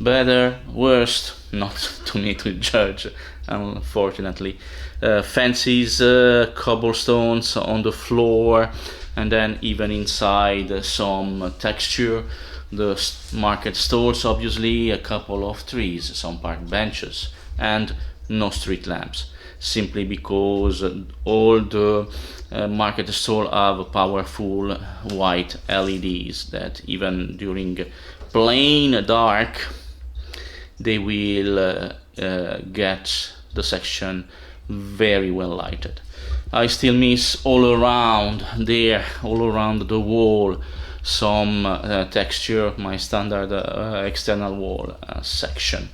Better, worst, not to me to judge, unfortunately. Fences, cobblestones on the floor, and then even inside some texture. The market stalls, obviously, a couple of trees, some park benches, and no street lamps, simply because all the market stalls have powerful white LEDs that even during plain dark they will get the section very well lighted. I still miss all around there, all around the wall, some texture, my standard external wall section.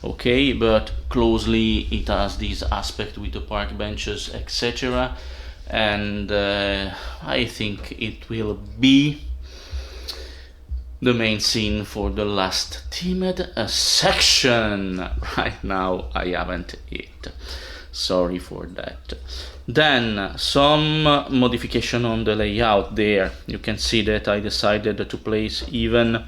Okay, but closely it has this aspect with the park benches, etc. And I think it will be the main scene for the last timid section. Right now I haven't it. Sorry for that. Then some modification on the layout there. You can see that I decided to place even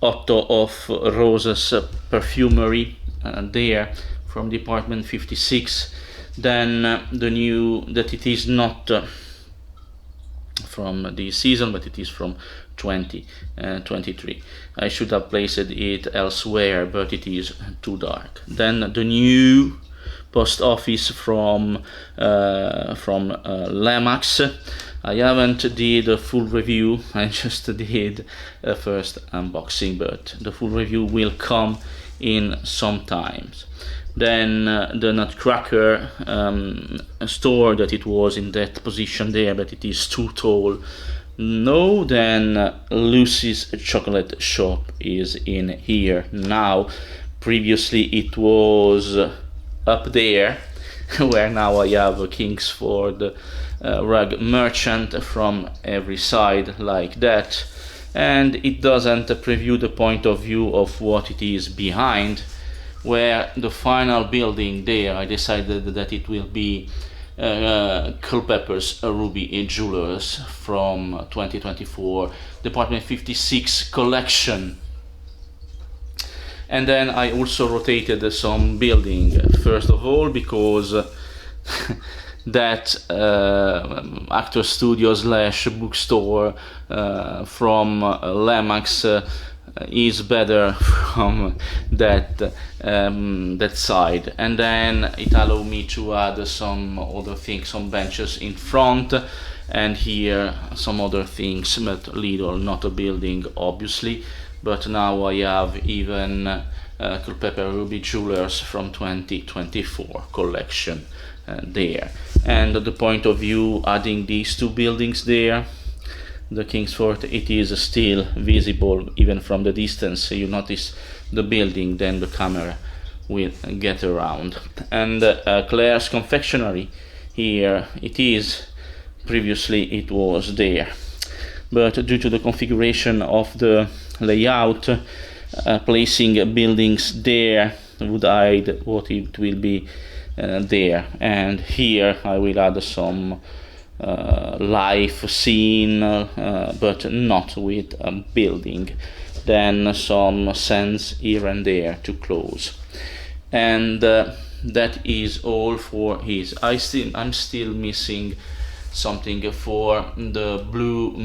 Otto of Rose's perfumery there from department 56. Then the new, that it is not from this season, but it is from 2023. I should have placed it elsewhere, but it is too dark. Then the new post office from Lemax. I haven't did a full review, I just did a first unboxing, but the full review will come in some times. Then the Nutcracker store, that it was in that position there, but it is too tall. No, then Lucy's chocolate shop is in here now. Previously it was up there, where now I have a Kingsford rug merchant from every side like that, and it doesn't preview the point of view of what it is behind, where the final building there, I decided that it will be Culpepper's Ruby Jewelers from 2024 Department 56 collection. And then I also rotated some building, first of all because that actor studio / bookstore from Lemax is better from that side, and then it allowed me to add some other things, some benches in front, and here some other things, but little, not a building obviously. But now I have even Culpeper Ruby Jewelers from 2024 collection there. And the point of view, adding these two buildings there, the Kingsford, it is still visible even from the distance. You notice the building, then the camera will get around. And Claire's confectionery, here it is, previously it was there, but due to the configuration of the layout, placing buildings there would hide what it will be there. And here I will add some life scene, but not with a building. Then some scenes here and there to close. And that is all for his. I'm still missing something for the blue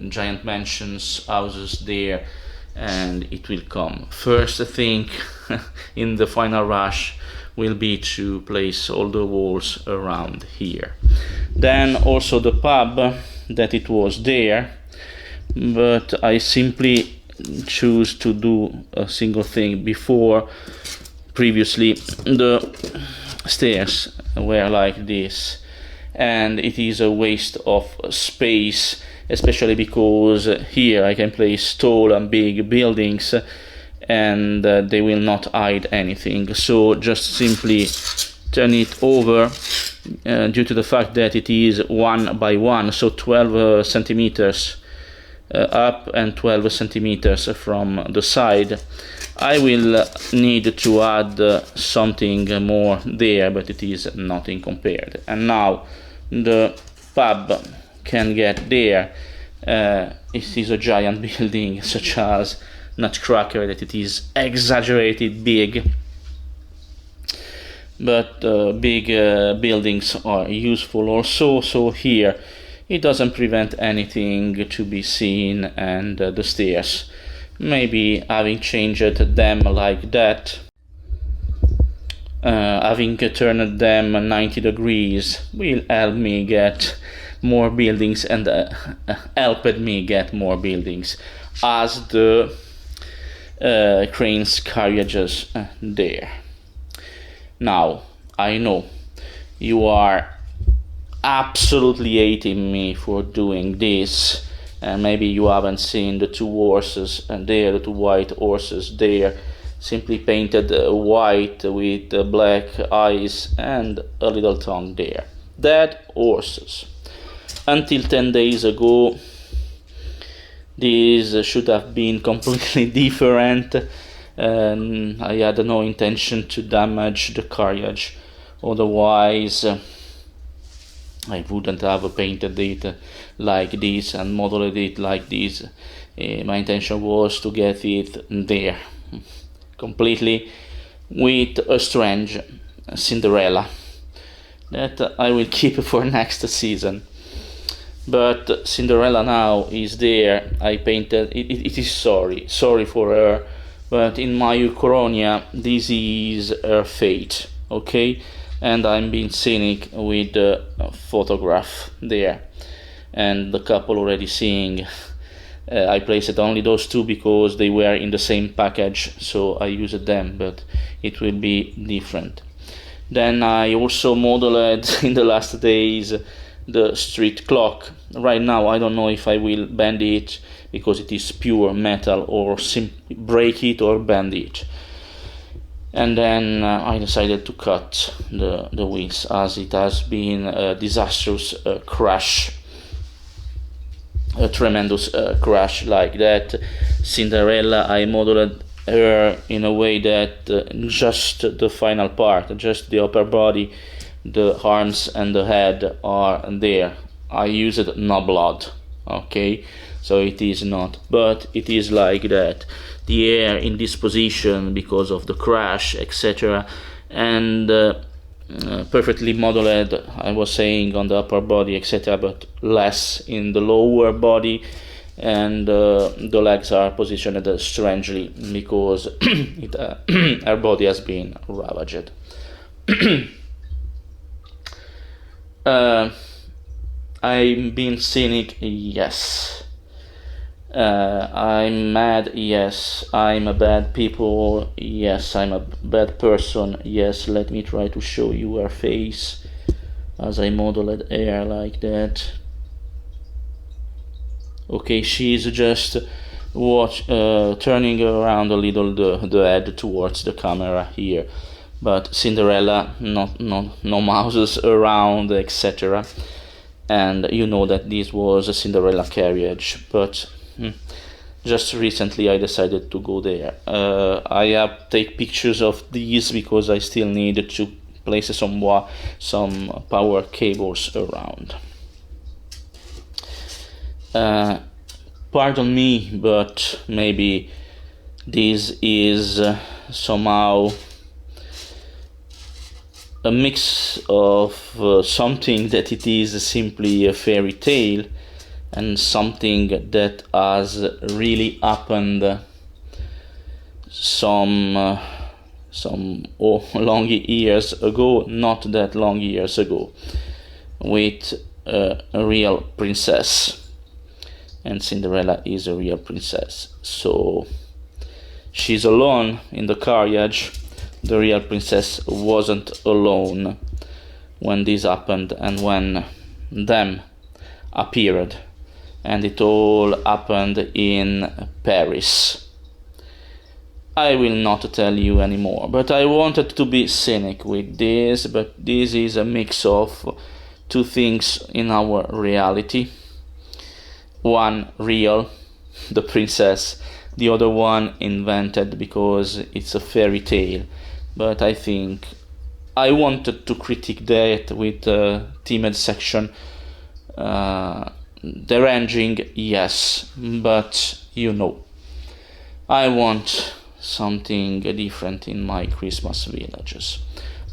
giant mansions houses there, and it will come. First, I think in the final rush will be to place all the walls around here. Then also the pub, that it was there, but I simply choose to do a single thing. Before, previously the stairs were like this, and it is a waste of space, especially because here I can place tall and big buildings and they will not hide anything. So just simply turn it over, due to the fact that it is 1 by 1, so 12 centimeters up and 12 centimeters from the side. I will need to add something more there, but it is nothing compared. And now the pub can get there. It is a giant building, such as Nutcracker, that it is exaggerated big. But big buildings are useful also, so here it doesn't prevent anything to be seen, and the stairs, maybe having changed them like that, having turned them 90 degrees will help me get more buildings, and helped me get more buildings as the cranes carriages there. Now, I know you are absolutely hating me for doing this, and maybe you haven't seen the two horses and there, the two white horses there, simply painted white with black eyes and a little tongue there. Dead horses. Until 10 days ago, these should have been completely different. I had no intention to damage the carriage, otherwise I wouldn't have painted it like this and modeled it like this. My intention was to get it there completely with a strange Cinderella that I will keep for next season. But Cinderella now is there. I painted it. It is sorry for her, but in my Uchronia, this is her fate, okay? And I'm being cynic with the photograph there, and the couple already seeing. I placed only those two because they were in the same package, so I used them, but it will be different. Then I also modeled in the last days the street clock. Right now I don't know if I will bend it because it is pure metal, or simply break it or bend it. And then I decided to cut the wheels, as it has been a disastrous crash, a tremendous crash like that. Cinderella, I modeled her in a way that just the final part, just the upper body, the arms and the head are there. I used no blood, okay? So it is not, but it is like that. The hair in this position because of the crash, etc. And perfectly modeled, I was saying, on the upper body, etc., but less in the lower body. And the legs are positioned strangely because her body has been ravaged. I'm being cynic, yes. I'm mad, yes. I'm a bad people, yes. I'm a bad person, yes. Let me try to show you her face as I modeled hair like that. Okay, she's just turning around a little the head towards the camera here. But Cinderella, no mouses around, etc. And you know that this was a Cinderella carriage, but just recently I decided to go there. I have take pictures of these because I still need to place some power cables around. Pardon me, but maybe this is somehow a mix of something that it is simply a fairy tale and something that has really happened some long years ago, not that long years ago, with a real princess. And Cinderella is a real princess, so she's alone in the carriage. The real princess wasn't alone when this happened and when them appeared, and it all happened in Paris. I will not tell you anymore, but I wanted to be cynic with this, but this is a mix of two things in our reality. One real the princess. The other one invented because it's a fairy tale. But I think I wanted to critique that with the themed section. Deranging, yes, but I want something different in my Christmas villages.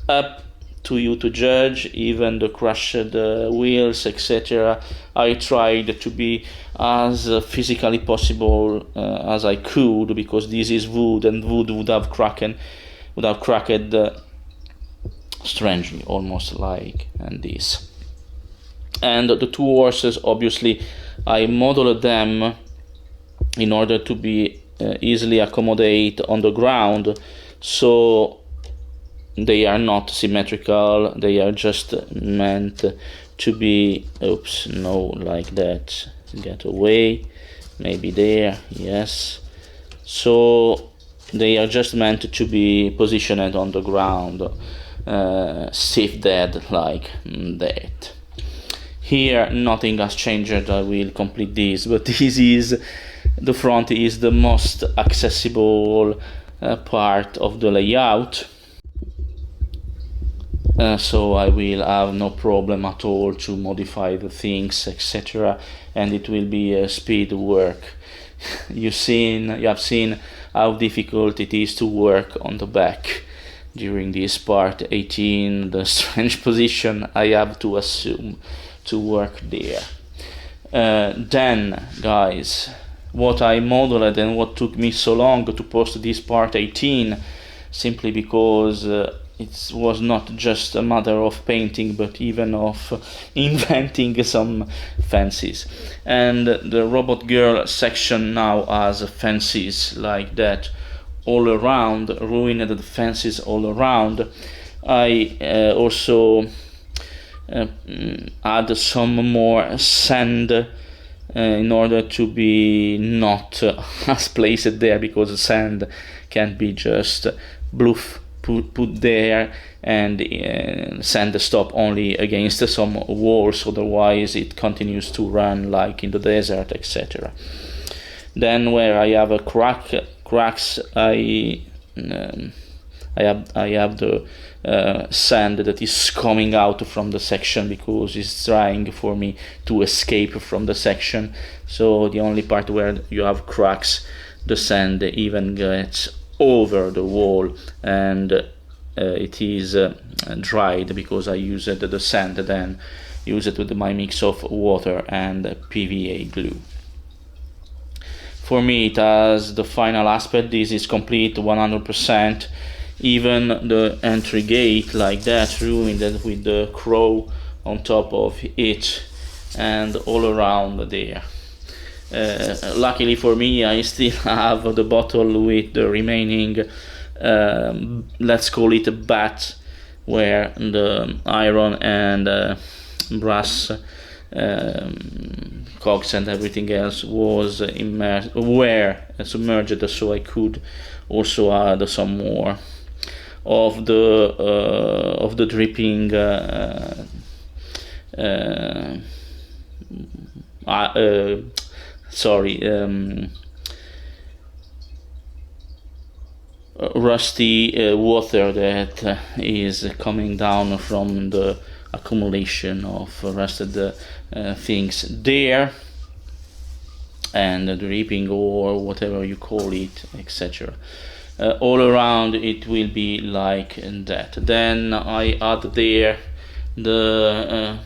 Up to you to judge, even the crushed wheels, etc. I tried to be as physically possible as I could, because this is wood, and wood would have cracked strangely, almost like this. And the two horses, obviously, I modeled them in order to be easily accommodate on the ground, so they are not symmetrical. They are just meant to be, like that, get away, maybe there, yes. So they are just meant to be positioned on the ground, stiff dead, like that. Here nothing has changed. I will complete this, but the front is the most accessible part of the layout, so I will have no problem at all to modify the things, etc., and it will be a speed work. You have seen how difficult it is to work on the back during this part 18, the strange position I have to assume to work there. Then, guys, what I modeled and what took me so long to post this part 18, simply because it was not just a matter of painting, but even of inventing some fancies. And the robot girl section now has fancies like that all around, ruined the fancies all around. I also add some more sand in order to be not as placed there, because sand can be just put there, and sand stop only against some walls, otherwise it continues to run like in the desert, etc. Then where I have cracks, I have the sand that is coming out from the section, because it's trying for me to escape from the section. So the only part where you have cracks, the sand even gets over the wall, and it is dried, because I used the sand, then use it with my mix of water and PVA glue. For me, it has the final aspect. This is complete 100%. Even the entry gate, like that, ruined with the crow on top of it and all around there. Luckily for me, I still have the bottle with the remaining, let's call it a bat, where the iron and brass cogs and everything else were submerged, so I could also add some more of the dripping rusty water that is coming down from the accumulation of rusted things there, and the dripping, or whatever you call it, etc. All around it will be like that. Then I add there the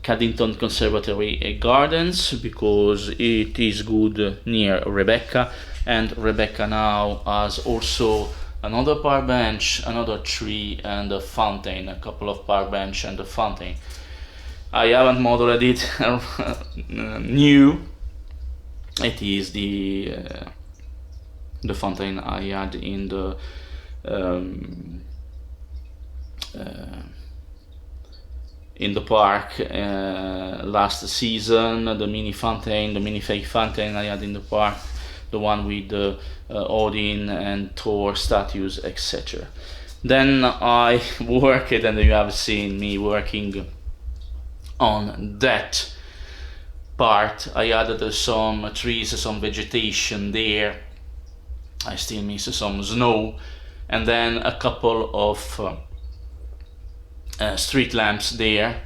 Caddington Conservatory Gardens, because it is good near Rebecca, and Rebecca now has also another park bench, another tree, and a fountain, a couple of park bench and a fountain. I haven't modeled it new. It is the fountain I had in the park last season. The mini fountain, the mini fake fountain I had in the park, the one with the Odin and Thor statues, etc. Then I worked, and you have seen me working on that part. I added some trees, some vegetation there. I still miss some snow, and then a couple of street lamps there.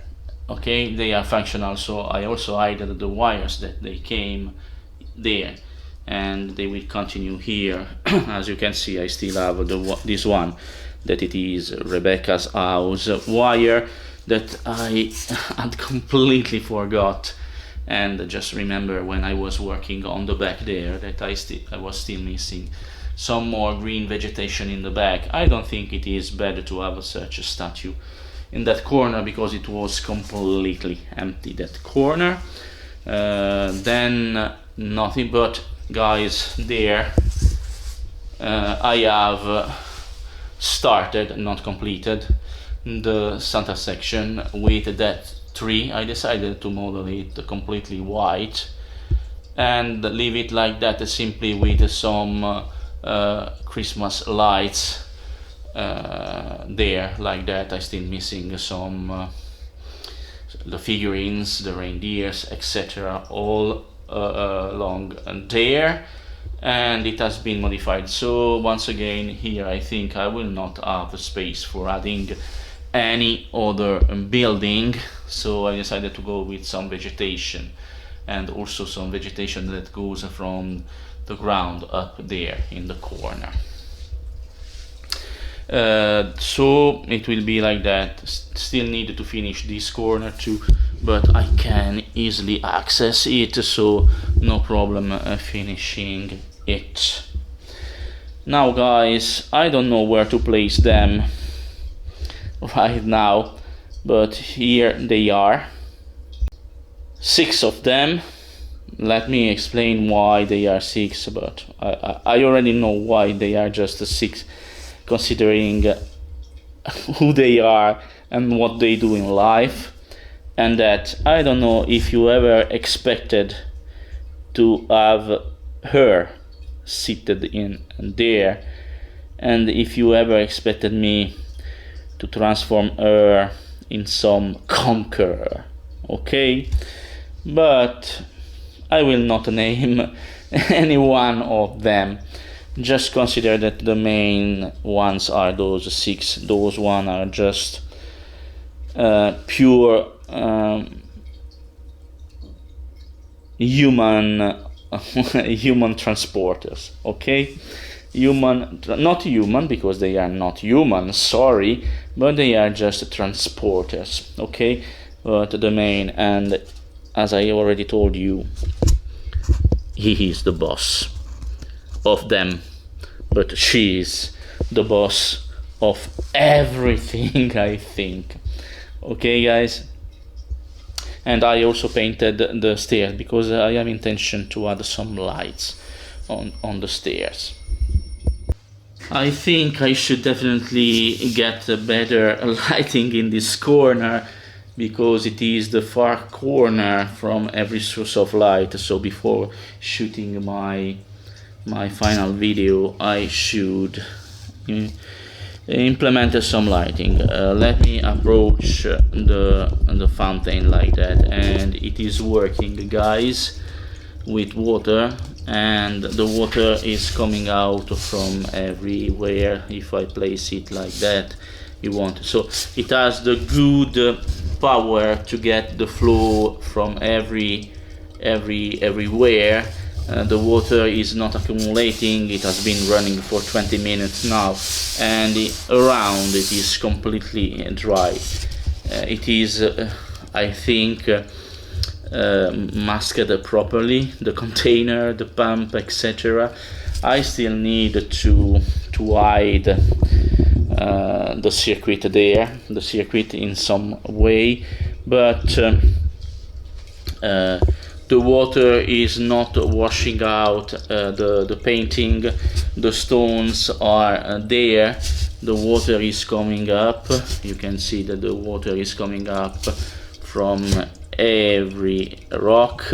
Okay, they are functional, so I also added the wires that they came there, and they will continue here. As you can see, I still have this one, that it is Rebecca's house wire that I had completely forgot, and just remember when I was working on the back there that I was still missing some more green vegetation in the back. I don't think it is better to have such a statue in that corner, because it was completely empty, that corner. Then nothing but, guys, there I have started, not completed, the Santa section with that tree. I decided to model it completely white and leave it like that, simply with some Christmas lights there, like that. I still missing some the figurines, the reindeers, etc., all along there, and it has been modified. So once again, here I think I will not have space for adding any other building, so I decided to go with some vegetation, and also some vegetation that goes from the ground up there in the corner. So it will be like that. Still need to finish this corner too, but I can easily access it, so no problem finishing it. Now guys, I don't know where to place them right now, but here they are, 6 of them. Let me explain why they are 6, but I already know why they are just 6, considering who they are and what they do in life. And that I don't know if you ever expected to have her seated in there, and if you ever expected me to transform her in some conqueror. Okay, but I will not name any one of them. Just consider that the main ones are those 6. Those one are just pure human human transporters. Okay, not human, because they are not human, sorry, but they are just transporters. Okay, but the main, and as I already told you, he is the boss of them, but she is the boss of everything, I think. Okay guys, and I also painted the stairs, because I have intention to add some lights on the stairs. I think I should definitely get a better lighting in this corner, because it is the far corner from every source of light. So before shooting my final video, I should implement some lighting. Let me approach the fountain like that, and it is working, guys, with water, and the water is coming out from everywhere. If I place it like that, you want, so it has the good power to get the flow from everywhere. The water is not accumulating. It has been running for 20 minutes now, and around it is completely dry. It is I think masked properly, the container, the pump, etc. I still need to hide the circuit there, the circuit in some way, but the water is not washing out the painting. The stones are there. The water is coming up. You can see that the water is coming up from every rock,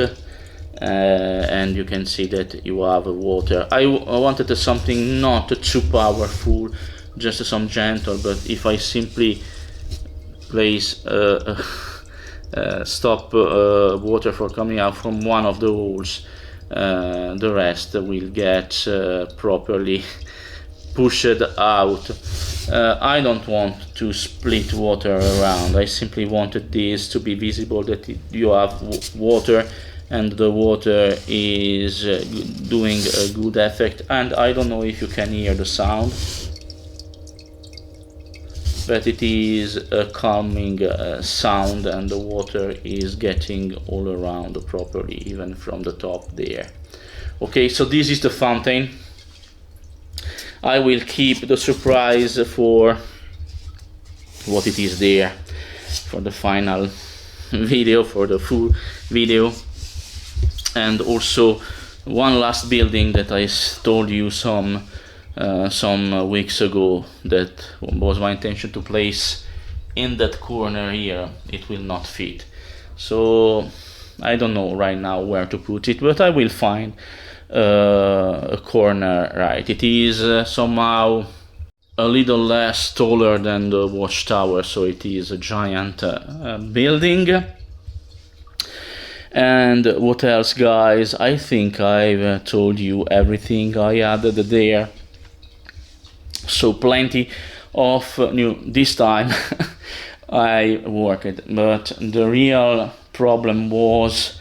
and you can see that you have water. I wanted something not too powerful, just some gentle, but if I simply place a stop water from coming out from one of the holes. The rest will get properly pushed out. I don't want to split water around. I simply wanted this to be visible, that you have water and the water is doing a good effect. And I don't know if you can hear the sound, but it is a calming sound, and the water is getting all around properly, even from the top there. Okay, so this is the fountain. I will keep the surprise for what it is there, for the final video, for the full video. And also one last building that I told you some weeks ago that was my intention to place in that corner here. It will not fit, so I don't know right now where to put it, but I will find a corner. Right, it is somehow a little less taller than the watchtower, so it is a giant building. And what else, guys? I think I've told you everything I added there. So plenty of new. This time I worked, but the real problem was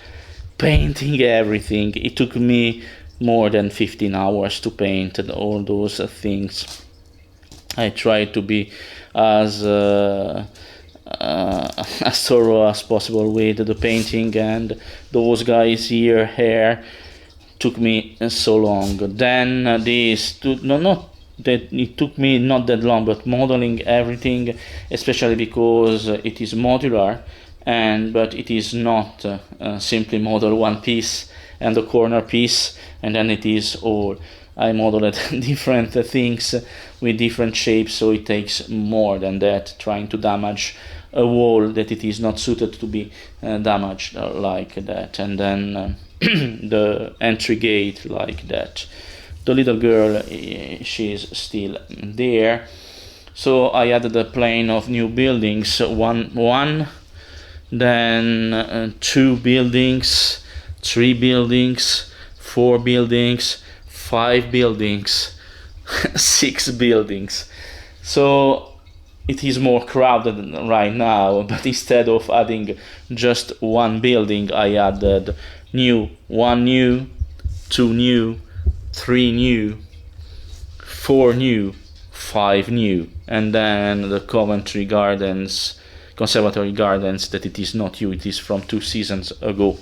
painting everything. It took me more than 15 hours to paint all those things. I tried to be as thorough as possible with the painting, and those guys here took me so long. Then it took me not that long, but modeling everything, especially because it is modular, but it is not simply model one piece and the corner piece and then it is all. I modeled different things with different shapes, so it takes more than that, trying to damage a wall that it is not suited to be damaged like that, and then the entry gate like that. The little girl, she's still there. So I added a plane of new buildings, one, then 2 buildings, 3 buildings, 4 buildings, 5 buildings, 6 buildings. So it is more crowded right now, but instead of adding just 1 building, I added 1 new, 2 new, 3 new, 4 new, 5 new, and then the Conservatory Gardens, that it is not new, it is from 2 seasons ago.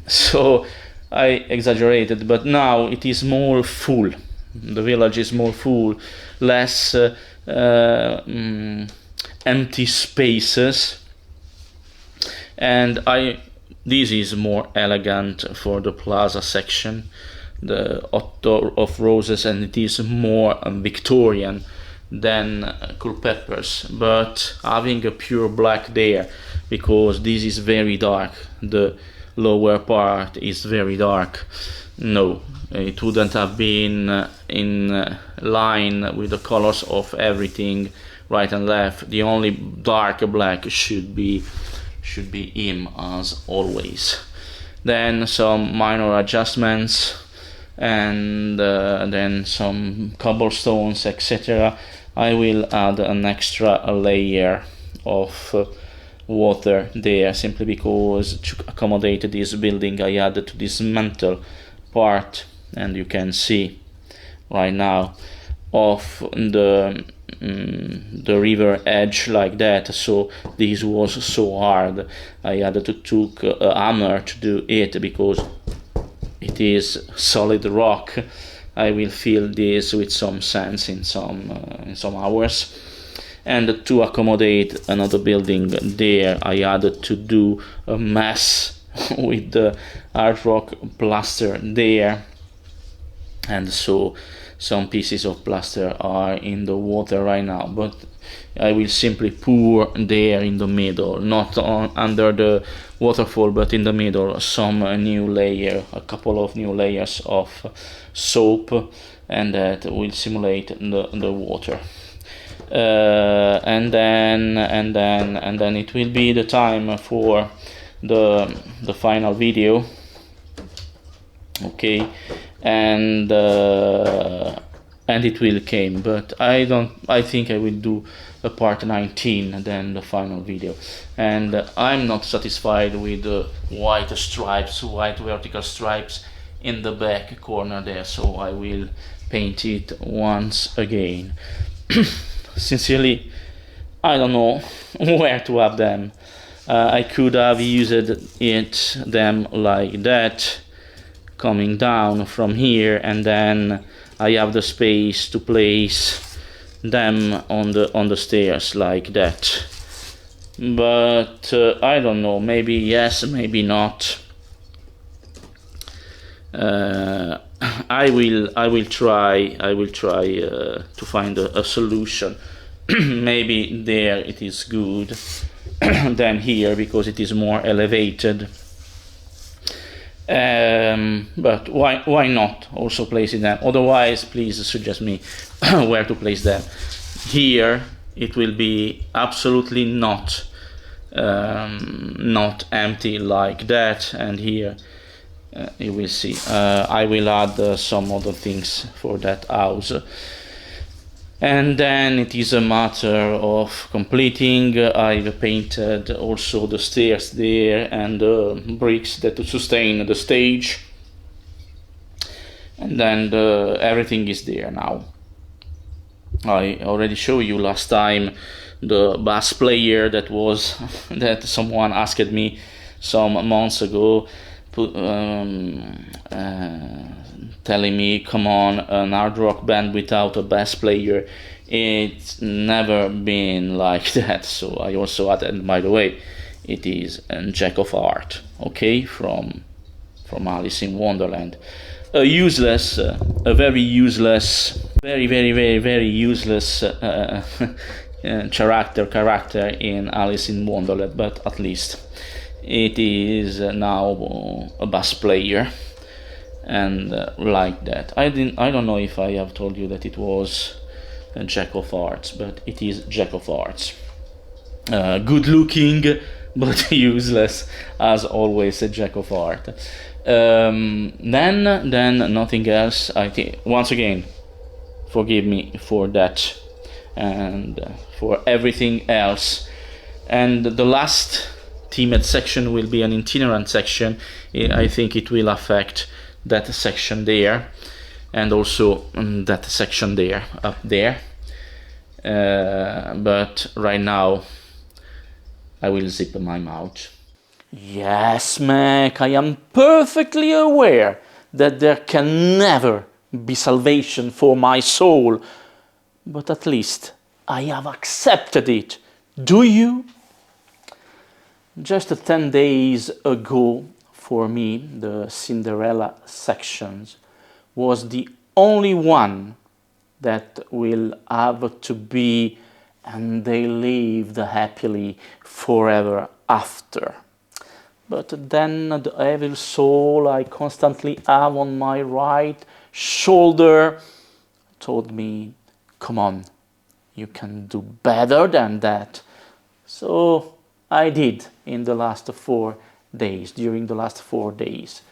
So I exaggerated, but now it is more full. The village is more full, less empty spaces, and this is more elegant for the plaza section, the Otto of Roses, and it is more Victorian than Culpeppers, but having a pure black there, because this is very dark. The lower part is very dark. No, it wouldn't have been in line with the colors of everything right and left. The only dark black should be him, as always. Then some minor adjustments, and then some cobblestones, etc. I will add an extra layer of water there, simply because to accommodate this building I added to this mantle part, and you can see right now of the river edge like that. So this was so hard, I had to took a hammer to do it, because it is solid rock. I will fill this with some sands in some hours. And to accommodate another building there, I had to do a mess with the hard rock plaster there, and so some pieces of plaster are in the water right now, but I will simply pour there in the middle, not under the waterfall, but in the middle, some new layer, a couple of new layers of soap, and that will simulate the water. and then it will be the time for the final video. Okay, and it will came, but I think I will do a part 19 then the final video. And I'm not satisfied with the white vertical stripes in the back corner there, so I will paint it once again. Sincerely, I don't know where to have them. I could have used them like that, coming down from here, and then I have the space to place them on the stairs like that. But I don't know, maybe yes, maybe not. I will try to find a solution. Maybe there it is good than here because it is more elevated. But why not also place them? Otherwise, please suggest me where to place them. Here it will be absolutely not empty like that, and here you will see I will add some other things for that house. And then it is a matter of completing. I've painted also the stairs there and the bricks that sustain the stage. And then everything is there now. I already showed you last time the bass player that someone asked me some months ago, telling me, come on, an hard rock band without a bass player. It's never been like that. So I also added, by the way, it is a jack of art, okay, from Alice in Wonderland. A useless, a very useless, very useless character in Alice in Wonderland, but at least it is now a bass player. And like that, I don't know if I have told you that it was a jack of arts, but it is jack of arts. Good looking but useless as always, a jack of art. Then nothing else. I think once again, forgive me for that and for everything else. And the last themed section will be an itinerant section. I think it will affect that section there and also that section there up there, but right now I will zip my mouth. Yes, Mac, I am perfectly aware that there can never be salvation for my soul, but at least I have accepted it. Do you? Just 10 days ago, for me, the Cinderella sections was the only one that will have to be, and they lived happily forever after. But then the evil soul I constantly have on my right shoulder told me, come on, you can do better than that. So I did in the last 4 days, during the last 4 days.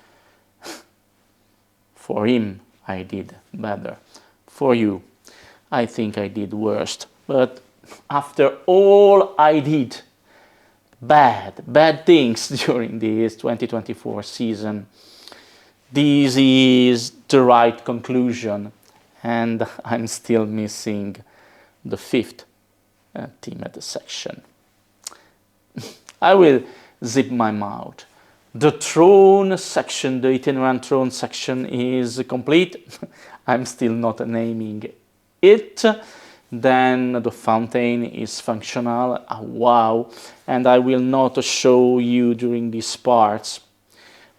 For him, I did better. For you, I think I did worst. But after all I did, bad things during this 2024 season, this is the right conclusion. And I'm still missing the 5th themed section. I will zip my mouth. The throne section, the itinerant throne section is complete. I'm still not naming it. Then the fountain is functional. Wow. And I will not show you during these parts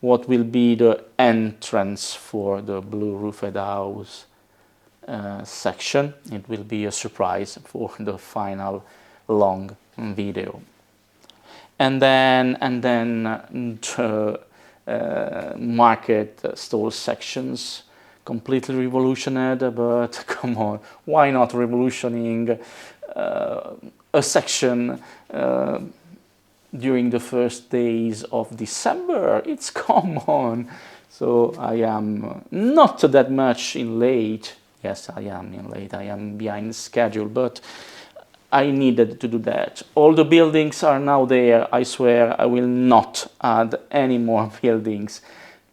what will be the entrance for the blue roofed house section. It will be a surprise for the final long video. And then market stall sections, completely revolutionary, but come on, why not revolutioning a section during the first days of December. It's common. So I am not that much in late. Yes, I am in late. I am behind schedule, but I needed to do that. All the buildings are now there. I swear I will not add any more buildings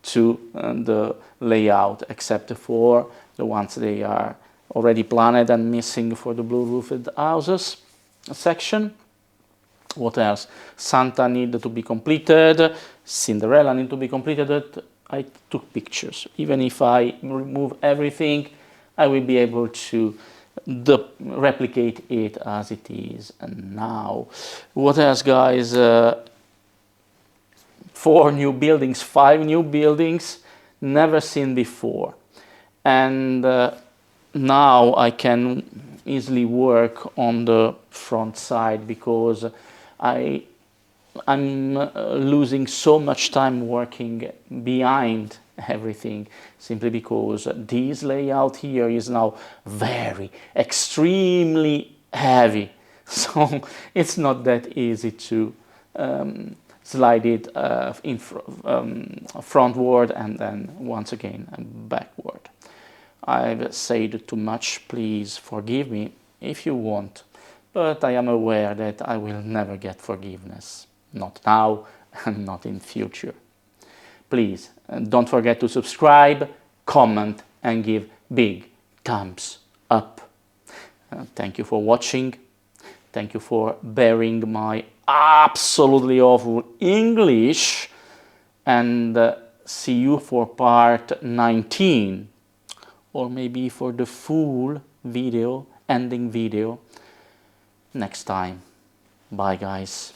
to the layout except for the ones they are already planned and missing for the blue roofed houses section. What else? Santa needed to be completed. Cinderella needed to be completed. I took pictures. Even if I remove everything, I will be able to replicate it as it is. And now, what else, guys? 4 new buildings, 5 new buildings, never seen before. And now I can easily work on the front side because I'm losing so much time working behind everything simply because this layout here is now very extremely heavy, so it's not that easy to slide it frontward and then once again backward. I've said too much, please forgive me if you want, but I am aware that I will never get forgiveness. Not now and not in future. Please don't forget to subscribe, comment and give big thumbs up. Thank you for watching. Thank you for bearing my absolutely awful English, and see you for part 19, or maybe for the full video, ending video, next time. Bye guys.